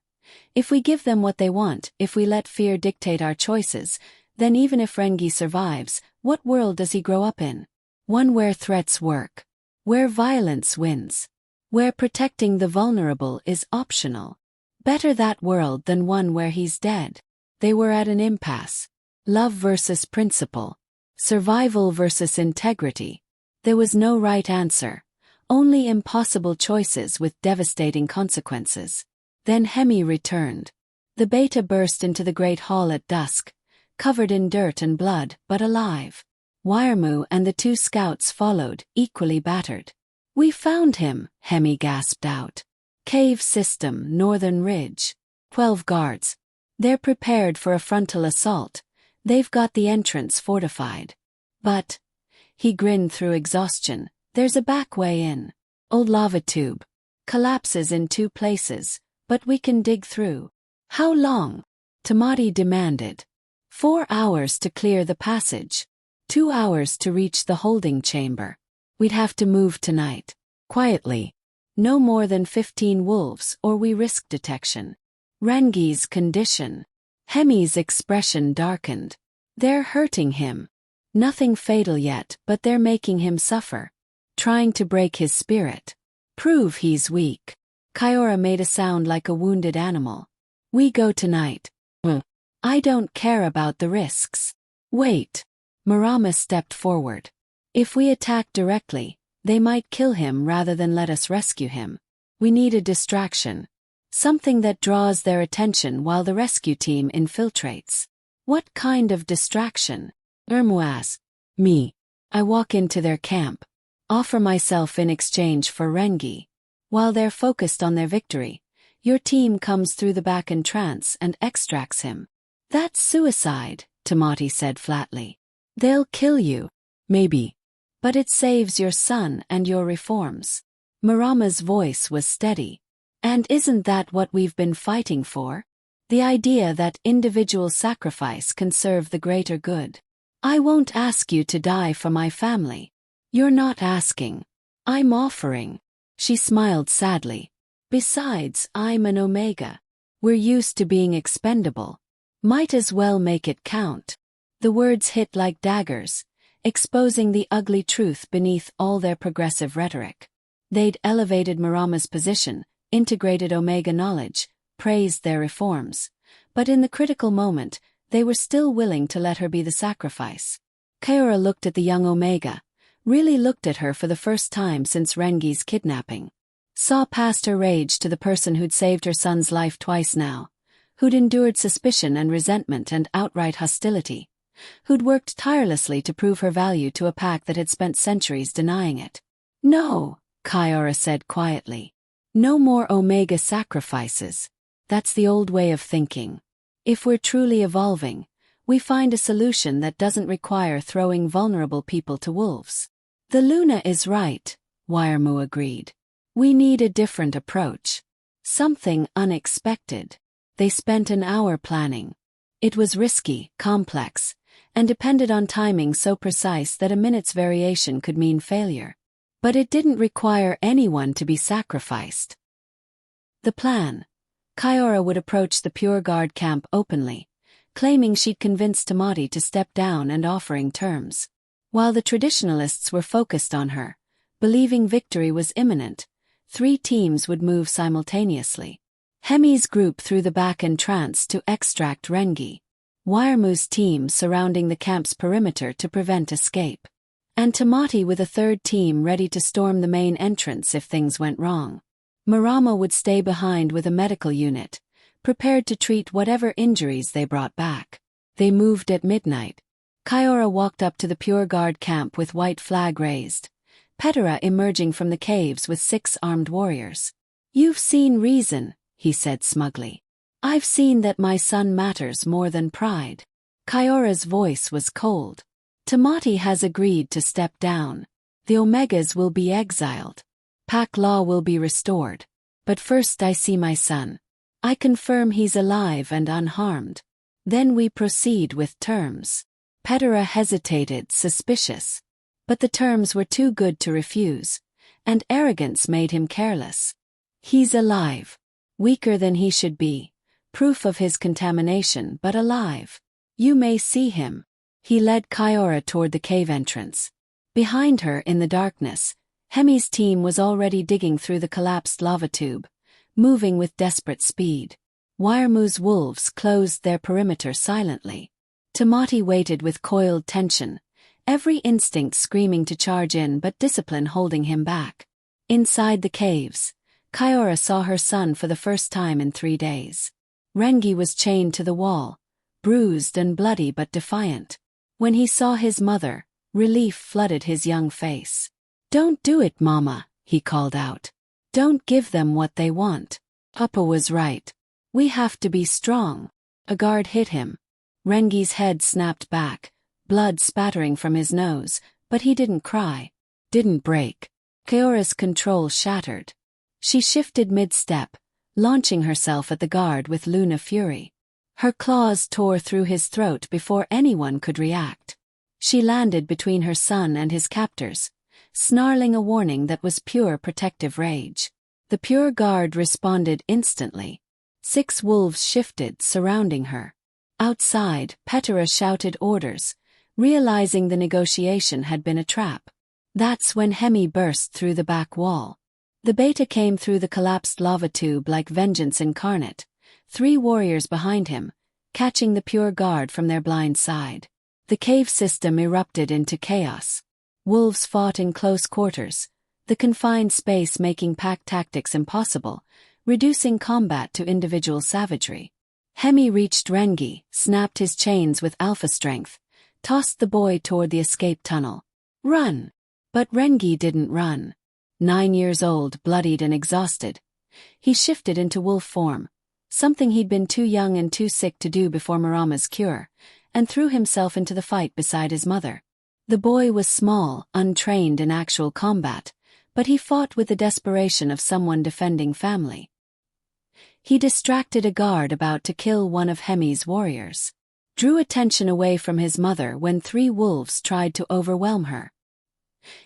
If we give them what they want, if we let fear dictate our choices, then even if Rengi survives, what world does he grow up in? One where threats work. Where violence wins. Where protecting the vulnerable is optional. Better that world than one where he's dead. They were at an impasse. Love versus principle. Survival versus integrity. There was no right answer. Only impossible choices with devastating consequences. Then Hemi returned. The beta burst into the great hall at dusk, covered in dirt and blood, but alive. Wiremu and the 2 scouts followed, equally battered. We found him, Hemi gasped out. Cave system, Northern Ridge. 12 guards. They're prepared for a frontal assault. They've got the entrance fortified. But, he grinned through exhaustion, there's a back way in. Old lava tube. Collapses in 2 places, but we can dig through. How long? Tamati demanded. 4 hours to clear the passage. 2 hours to reach the holding chamber. We'd have to move tonight. Quietly. No more than 15 wolves or we risk detection. Rengi's condition. Hemi's expression darkened. They're hurting him. Nothing fatal yet, but they're making him suffer. Trying to break his spirit. Prove he's weak. Kyora made a sound like a wounded animal. We go tonight. I don't care about the risks. Wait. Marama stepped forward. If we attack directly, they might kill him rather than let us rescue him. We need a distraction. Something that draws their attention while the rescue team infiltrates. What kind of distraction? Irmu asked. Me. I walk into their camp. Offer myself in exchange for Rengi. While they're focused on their victory, your team comes through the back entrance and extracts him. That's suicide, Tamati said flatly. They'll kill you. Maybe. But it saves your son and your reforms. Marama's voice was steady. And isn't that what we've been fighting for? The idea that individual sacrifice can serve the greater good. I won't ask you to die for my family. You're not asking. I'm offering. She smiled sadly. Besides, I'm an Omega. We're used to being expendable. Might as well make it count. The words hit like daggers, exposing the ugly truth beneath all their progressive rhetoric. They'd elevated Marama's position, integrated Omega knowledge, praised their reforms. But in the critical moment, they were still willing to let her be the sacrifice. Kyora looked at the young Omega, really looked at her for the first time since Rengi's kidnapping. Saw past her rage to the person who'd saved her son's life twice now, who'd endured suspicion and resentment and outright hostility, who'd worked tirelessly to prove her value to a pack that had spent centuries denying it. No, Kyora said quietly. No more Omega sacrifices. That's the old way of thinking. If we're truly evolving, we find a solution that doesn't require throwing vulnerable people to wolves. The Luna is right, Wiremu agreed. We need a different approach. Something unexpected. They spent an hour planning. It was risky, complex, and depended on timing so precise that a minute's variation could mean failure. But it didn't require anyone to be sacrificed. The plan. Kyora would approach the Pure Guard camp openly, claiming she'd convinced Tamati to step down and offering terms. While the traditionalists were focused on her, believing victory was imminent, 3 teams would move simultaneously. Hemi's group through the back entrance to extract Rengi. Wiremu's team surrounding the camp's perimeter to prevent escape. And Tamati with a 3rd team ready to storm the main entrance if things went wrong. Marama would stay behind with a medical unit, prepared to treat whatever injuries they brought back. They moved at midnight. Kyora walked up to the Pure Guard camp with white flag raised. Petera emerging from the caves with 6 armed warriors. You've seen reason, he said smugly. I've seen that my son matters more than pride. Kyora's voice was cold. Tamati has agreed to step down. The Omegas will be exiled. Pack law will be restored. But first I see my son. I confirm he's alive and unharmed. Then we proceed with terms. Petera hesitated, suspicious. But the terms were too good to refuse, and arrogance made him careless. He's alive. Weaker than he should be. Proof of his contamination, but alive. You may see him. He led Kyora toward the cave entrance. Behind her, in the darkness, Hemi's team was already digging through the collapsed lava tube, moving with desperate speed. Wiremu's wolves closed their perimeter silently. Tamati waited with coiled tension, every instinct screaming to charge in but discipline holding him back. Inside the caves, Kyora saw her son for the first time in 3 days. Rengi was chained to the wall, bruised and bloody but defiant. When he saw his mother, relief flooded his young face. Don't do it, Mama, he called out. Don't give them what they want. Appa was right. We have to be strong. A guard hit him. Rengi's head snapped back, blood spattering from his nose, but he didn't cry. Didn't break. Kyora's control shattered. She shifted mid-step, launching herself at the guard with Luna fury. Her claws tore through his throat before anyone could react. She landed between her son and his captors, snarling a warning that was pure protective rage. The Pure Guard responded instantly. 6 wolves shifted, surrounding her. Outside, Petera shouted orders, realizing the negotiation had been a trap. That's when Hemi burst through the back wall. The beta came through the collapsed lava tube like vengeance incarnate, 3 warriors behind him, catching the pure guard from their blind side. The cave system erupted into chaos. Wolves fought in close quarters, the confined space making pack tactics impossible, reducing combat to individual savagery. Hemi reached Rengi, snapped his chains with alpha strength, tossed the boy toward the escape tunnel. Run! But Rengi didn't run. 9 years old, bloodied and exhausted. He shifted into wolf form, something he'd been too young and too sick to do before Marama's cure, and threw himself into the fight beside his mother. The boy was small, untrained in actual combat, but he fought with the desperation of someone defending family. He distracted a guard about to kill one of Hemi's warriors. Drew attention away from his mother when 3 wolves tried to overwhelm her.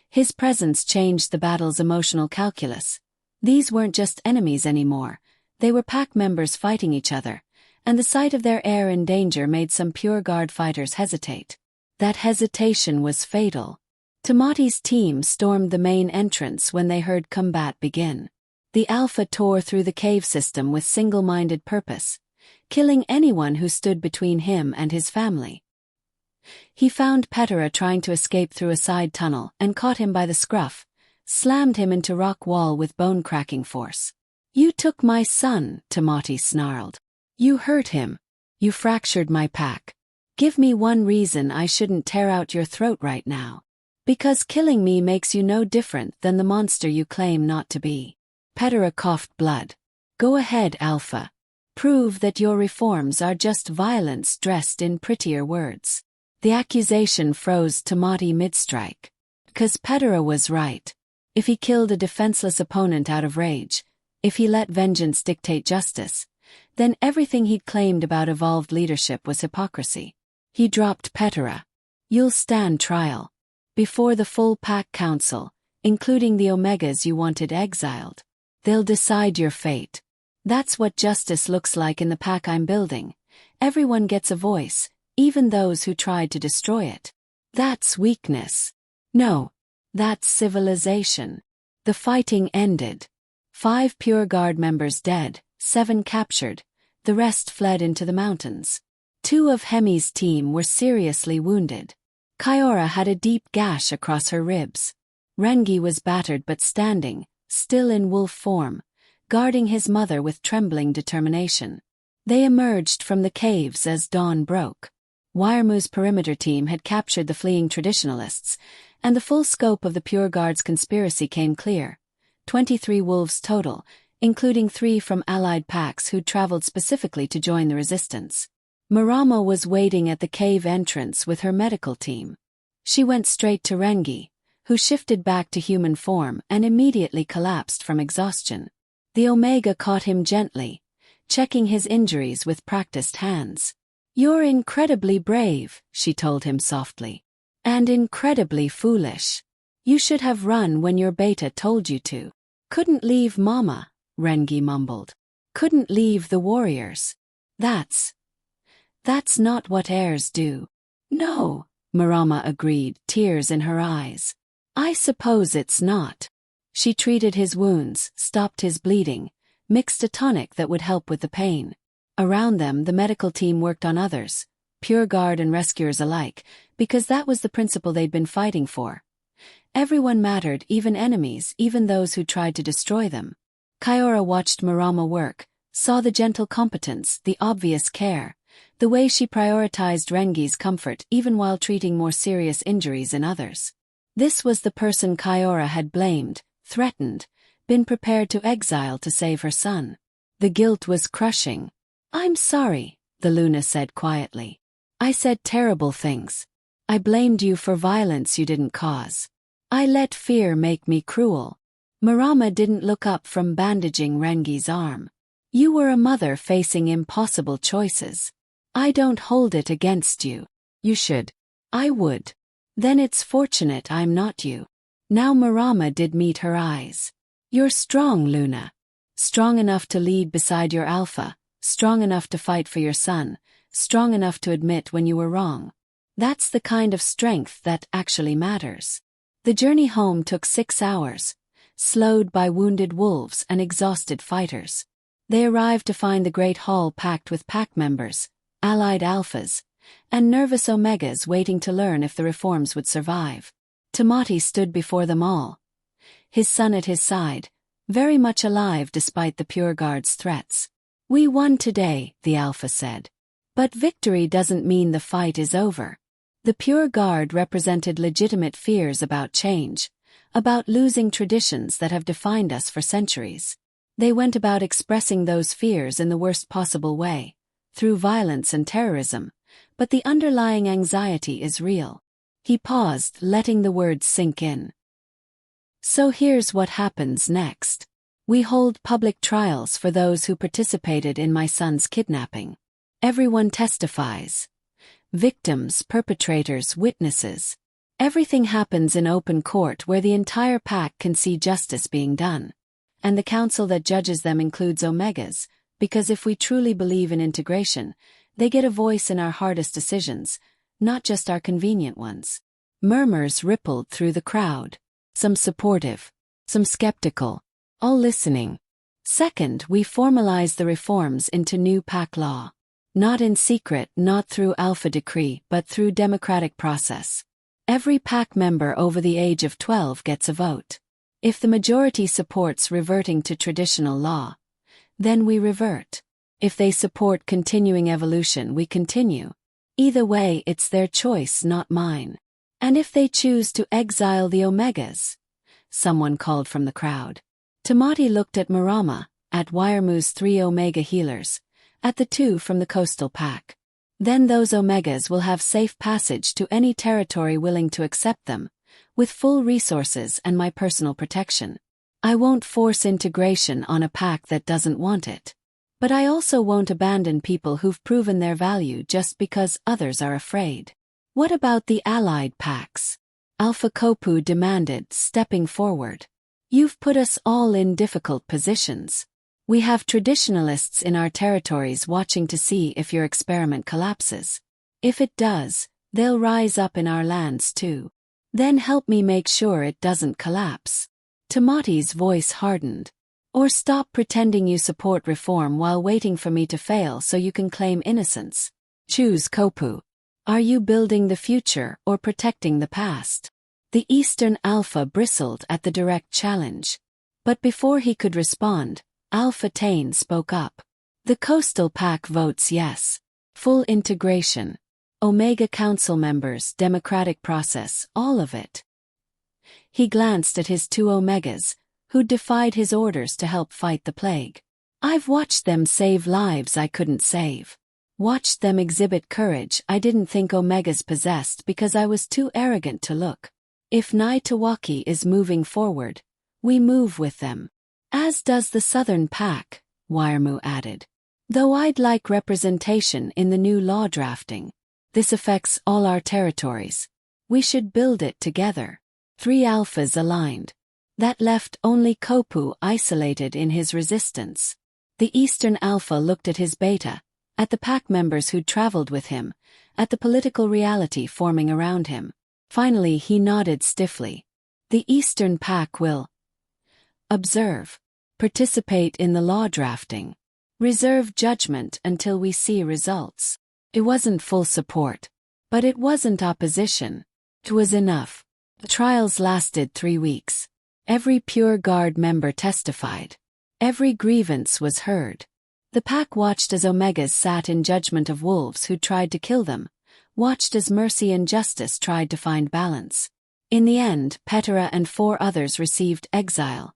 His presence changed the battle's emotional calculus. These weren't just enemies anymore, they were pack members fighting each other, and the sight of their heir in danger made some pure guard fighters hesitate. That hesitation was fatal. Tamati's team stormed the main entrance when they heard combat begin. The Alpha tore through the cave system with single-minded purpose, killing anyone who stood between him and his family. He found Petera trying to escape through a side tunnel and caught him by the scruff, slammed him into rock wall with bone-cracking force. "You took my son," Tamati snarled. "You hurt him. You fractured my pack. Give me one reason I shouldn't tear out your throat right now. Because killing me makes you no different than the monster you claim not to be." Petera coughed blood. "Go ahead, Alpha. Prove that your reforms are just violence dressed in prettier words." The accusation froze Tamati mid-strike. 'Cause Petera was right. If he killed a defenseless opponent out of rage, if he let vengeance dictate justice, then everything he'd claimed about evolved leadership was hypocrisy. He dropped Petera. "You'll stand trial. Before the full pack council, including the Omegas you wanted exiled. They'll decide your fate. That's what justice looks like in the pack I'm building. Everyone gets a voice, even those who tried to destroy it. That's weakness. No, that's civilization." The fighting ended. 5 Pure Guard members dead, 7 captured, the rest fled into the mountains. 2 of Hemi's team were seriously wounded. Kyora had a deep gash across her ribs. Rengi was battered but standing, still in wolf form, guarding his mother with trembling determination. They emerged from the caves as dawn broke. Wairemu's perimeter team had captured the fleeing traditionalists, and the full scope of the Pure Guard's conspiracy came clear. 23 wolves total, including 3 from allied packs who'd traveled specifically to join the resistance. Marama was waiting at the cave entrance with her medical team. She went straight to Rengi, who shifted back to human form and immediately collapsed from exhaustion. The Omega caught him gently, checking his injuries with practiced hands. "You're incredibly brave," she told him softly. "And incredibly foolish. You should have run when your beta told you to." "Couldn't leave Mama," Rengi mumbled. "Couldn't leave the warriors. That's not what heirs do." "No," Marama agreed, tears in her eyes. "I suppose it's not." She treated his wounds, stopped his bleeding, mixed a tonic that would help with the pain. Around them, the medical team worked on others, Pure Guard and rescuers alike, because that was the principle they'd been fighting for. Everyone mattered, even enemies, even those who tried to destroy them. Kyora watched Marama work, saw the gentle competence, the obvious care, the way she prioritized Rengi's comfort even while treating more serious injuries in others. This was the person Kyora had blamed, threatened, been prepared to exile to save her son. The guilt was crushing. "I'm sorry," the Luna said quietly. "I said terrible things. I blamed you for violence you didn't cause. I let fear make me cruel." Marama didn't look up from bandaging Rengi's arm. "You were a mother facing impossible choices. I don't hold it against you. You should." "I would. Then it's fortunate I'm not you." Now Marama did meet her eyes. "You're strong, Luna. Strong enough to lead beside your alpha, strong enough to fight for your son, strong enough to admit when you were wrong. That's the kind of strength that actually matters. The journey home took 6 hours, slowed by wounded wolves and exhausted fighters. They arrived to find the Great Hall packed with pack members, allied alphas, and nervous omegas waiting to learn if the reforms would survive. Tamati stood before them all, his son at his side, very much alive despite the Pure Guard's threats. "We won today," the alpha said. "But victory doesn't mean the fight is over." The Pure Guard represented legitimate fears about change, about losing traditions that have defined us for centuries. They went about expressing those fears in the worst possible way, through violence and terrorism, but the underlying anxiety is real. He paused, letting the words sink in. "So here's what happens next. We hold public trials for those who participated in my son's kidnapping. Everyone testifies. Victims, perpetrators, witnesses. Everything happens in open court where the entire pack can see justice being done. And the council that judges them includes Omegas, because if we truly believe in integration, they get a voice in our hardest decisions, not just our convenient ones." Murmurs rippled through the crowd, some supportive, some skeptical, all listening. "Second, we formalize the reforms into new pack law. Not in secret, not through alpha decree, but through democratic process. Every pack member over the age of 12 gets a vote. If the majority supports reverting to traditional law, then we revert. If they support continuing evolution, we continue. Either way, it's their choice, not mine. And if they choose to exile the Omegas," someone called from the crowd. Tamati looked at Marama, at Wiremu's 3 Omega healers, at the 2 from the coastal pack. "Then those Omegas will have safe passage to any territory willing to accept them, with full resources and my personal protection. I won't force integration on a pack that doesn't want it. But I also won't abandon people who've proven their value just because others are afraid." "What about the allied packs?" Alpha Kopu demanded, stepping forward. "You've put us all in difficult positions. We have traditionalists in our territories watching to see if your experiment collapses. If it does, they'll rise up in our lands too. Then help me make sure it doesn't collapse." Tamati's voice hardened. "Or stop pretending you support reform while waiting for me to fail so you can claim innocence. Choose, Kopu. Are you building the future or protecting the past?" The Eastern Alpha bristled at the direct challenge. But before he could respond, Alpha Tane spoke up. "The coastal pack votes yes. Full integration. Omega Council members, democratic process, all of it." He glanced at his 2 Omegas, who defied his orders to help fight the plague. "I've watched them save lives I couldn't save. Watched them exhibit courage I didn't think Omegas possessed because I was too arrogant to look. If Naitawaki is moving forward, we move with them. As does the Southern Pack," Wiremu added. "Though I'd like representation in the new law drafting. This affects all our territories. We should build it together." 3 alphas aligned. That left only Kopu isolated in his resistance. The Eastern Alpha looked at his beta, at the pack members who'd traveled with him, at the political reality forming around him. Finally he nodded stiffly. "The Eastern Pack will observe, participate in the law drafting, reserve judgment until we see results." It wasn't full support, but it wasn't opposition. It was enough. The trials lasted 3 weeks. Every Pure Guard member testified. Every grievance was heard. The pack watched as Omegas sat in judgment of wolves who tried to kill them, watched as mercy and justice tried to find balance. In the end, Petera and 4 others received exile,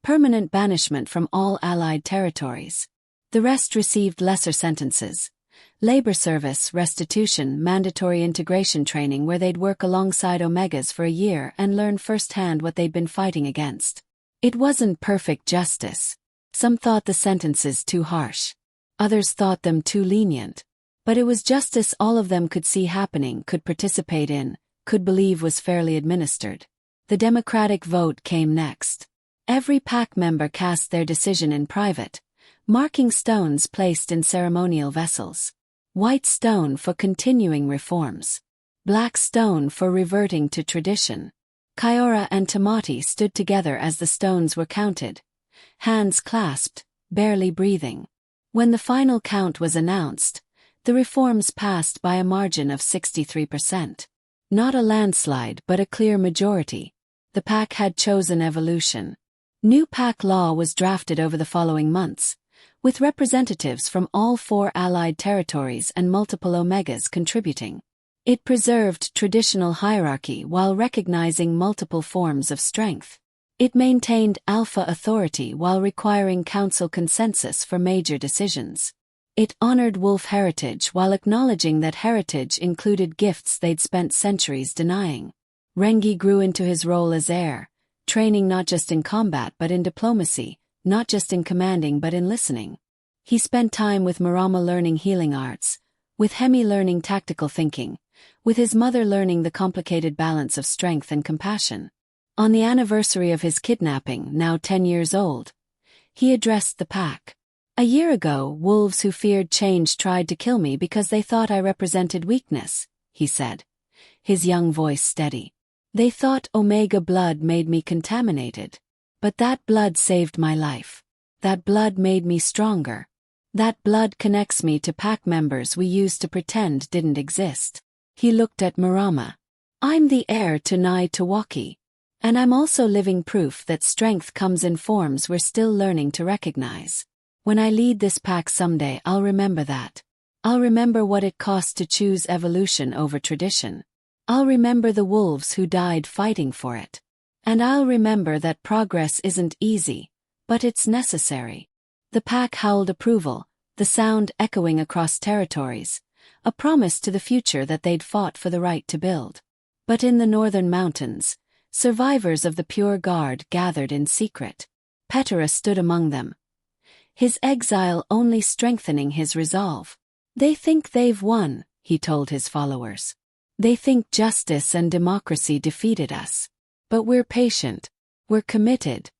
permanent banishment from all allied territories. The rest received lesser sentences. Labor service, restitution, mandatory integration training where they'd work alongside Omegas for a year and learn firsthand what they'd been fighting against. It wasn't perfect justice. Some thought the sentences too harsh. Others thought them too lenient. But it was justice all of them could see happening, could participate in, could believe was fairly administered. The democratic vote came next. Every pack member cast their decision in private, marking stones placed in ceremonial vessels. White stone for continuing reforms. Black stone for reverting to tradition. Kiora and Tamati stood together as the stones were counted, hands clasped, barely breathing. When the final count was announced, the reforms passed by a margin of 63%. Not a landslide but a clear majority. The pack had chosen evolution. New pack law was drafted over the following months, with representatives from all 4 allied territories and multiple Omegas contributing. It preserved traditional hierarchy while recognizing multiple forms of strength. It maintained alpha authority while requiring council consensus for major decisions. It honored wolf heritage while acknowledging that heritage included gifts they'd spent centuries denying. Rengi grew into his role as heir, training not just in combat but in diplomacy, not just in commanding but in listening. He spent time with Marama learning healing arts, with Hemi learning tactical thinking, with his mother learning the complicated balance of strength and compassion. On the anniversary of his kidnapping, now 10 years old, he addressed the pack. "A year ago, wolves who feared change tried to kill me because they thought I represented weakness," he said, his young voice steady. "They thought Omega blood made me contaminated. But that blood saved my life. That blood made me stronger. That blood connects me to pack members we used to pretend didn't exist." He looked at Marama. "I'm the heir to Nai Tawaki. And I'm also living proof that strength comes in forms we're still learning to recognize. When I lead this pack someday, I'll remember that. I'll remember what it cost to choose evolution over tradition. I'll remember the wolves who died fighting for it. And I'll remember that progress isn't easy, but it's necessary." The pack howled approval, the sound echoing across territories, a promise to the future that they'd fought for the right to build. But in the northern mountains, survivors of the Pure Guard gathered in secret. Petera stood among them, his exile only strengthening his resolve. "They think they've won," he told his followers. "They think justice and democracy defeated us. But we're patient, we're committed,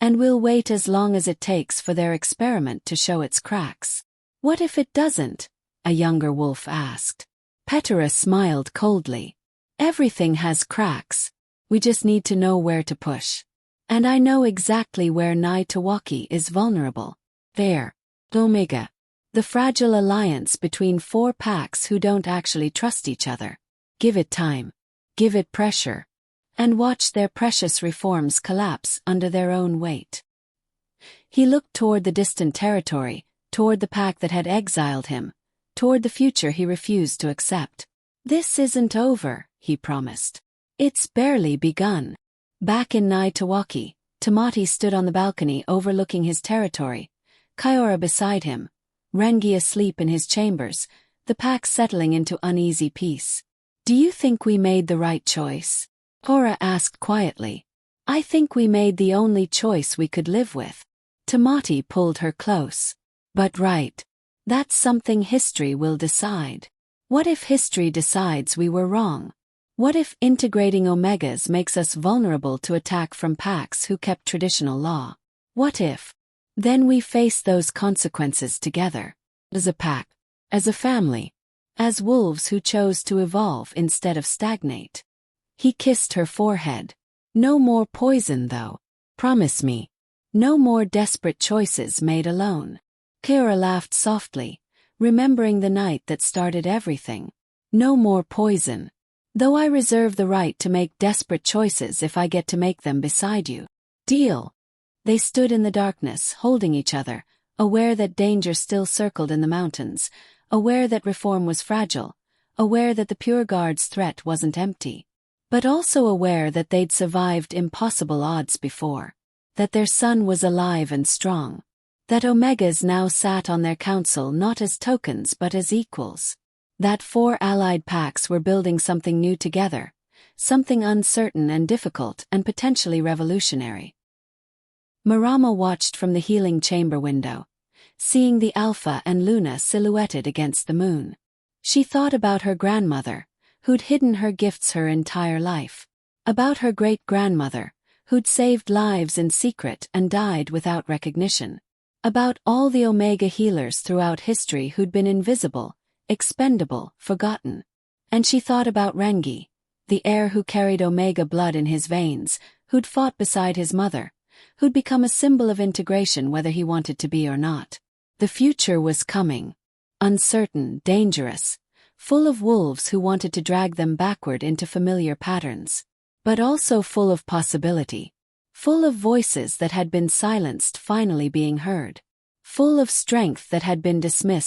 and we'll wait as long as it takes for their experiment to show its cracks." "What if it doesn't?" a younger wolf asked. Petera smiled coldly. "Everything has cracks. We just need to know where to push. And I know exactly where Nai Tawaki is vulnerable. There. Omega. The fragile alliance between 4 packs who don't actually trust each other. Give it time. Give it pressure. And watch their precious reforms collapse under their own weight." He looked toward the distant territory, toward the pack that had exiled him, toward the future he refused to accept. "This isn't over," he promised. "It's barely begun." Back in Nai Tawaki, Tamati stood on the balcony overlooking his territory, Kiora beside him, Rengi asleep in his chambers, the pack settling into uneasy peace. "Do you think we made the right choice?" Kiora asked quietly. "I think we made the only choice we could live with." Tamati pulled her close. "But right. That's something history will decide. What if history decides we were wrong? What if integrating Omegas makes us vulnerable to attack from packs who kept traditional law? What if? Then we face those consequences together. As a pack. As a family. As wolves who chose to evolve instead of stagnate." He kissed her forehead. "No more poison though. Promise me. No more desperate choices made alone." Kiora laughed softly, remembering the night that started everything. "No more poison. Though I reserve the right to make desperate choices if I get to make them beside you. Deal." They stood in the darkness, holding each other, aware that danger still circled in the mountains, aware that reform was fragile, aware that the Pure Guard's threat wasn't empty. But also aware that they'd survived impossible odds before. That their son was alive and strong. That Omegas now sat on their council not as tokens but as equals. That 4 allied packs were building something new together, something uncertain and difficult and potentially revolutionary. Marama watched from the healing chamber window, seeing the Alpha and Luna silhouetted against the moon. She thought about her grandmother, who'd hidden her gifts her entire life. About her great-grandmother, who'd saved lives in secret and died without recognition. About all the Omega healers throughout history who'd been invisible, expendable, forgotten. And she thought about Rengi, the heir who carried Omega blood in his veins, who'd fought beside his mother, who'd become a symbol of integration whether he wanted to be or not. The future was coming. Uncertain, dangerous, full of wolves who wanted to drag them backward into familiar patterns. But also full of possibility. Full of voices that had been silenced finally being heard. Full of strength that had been dismissed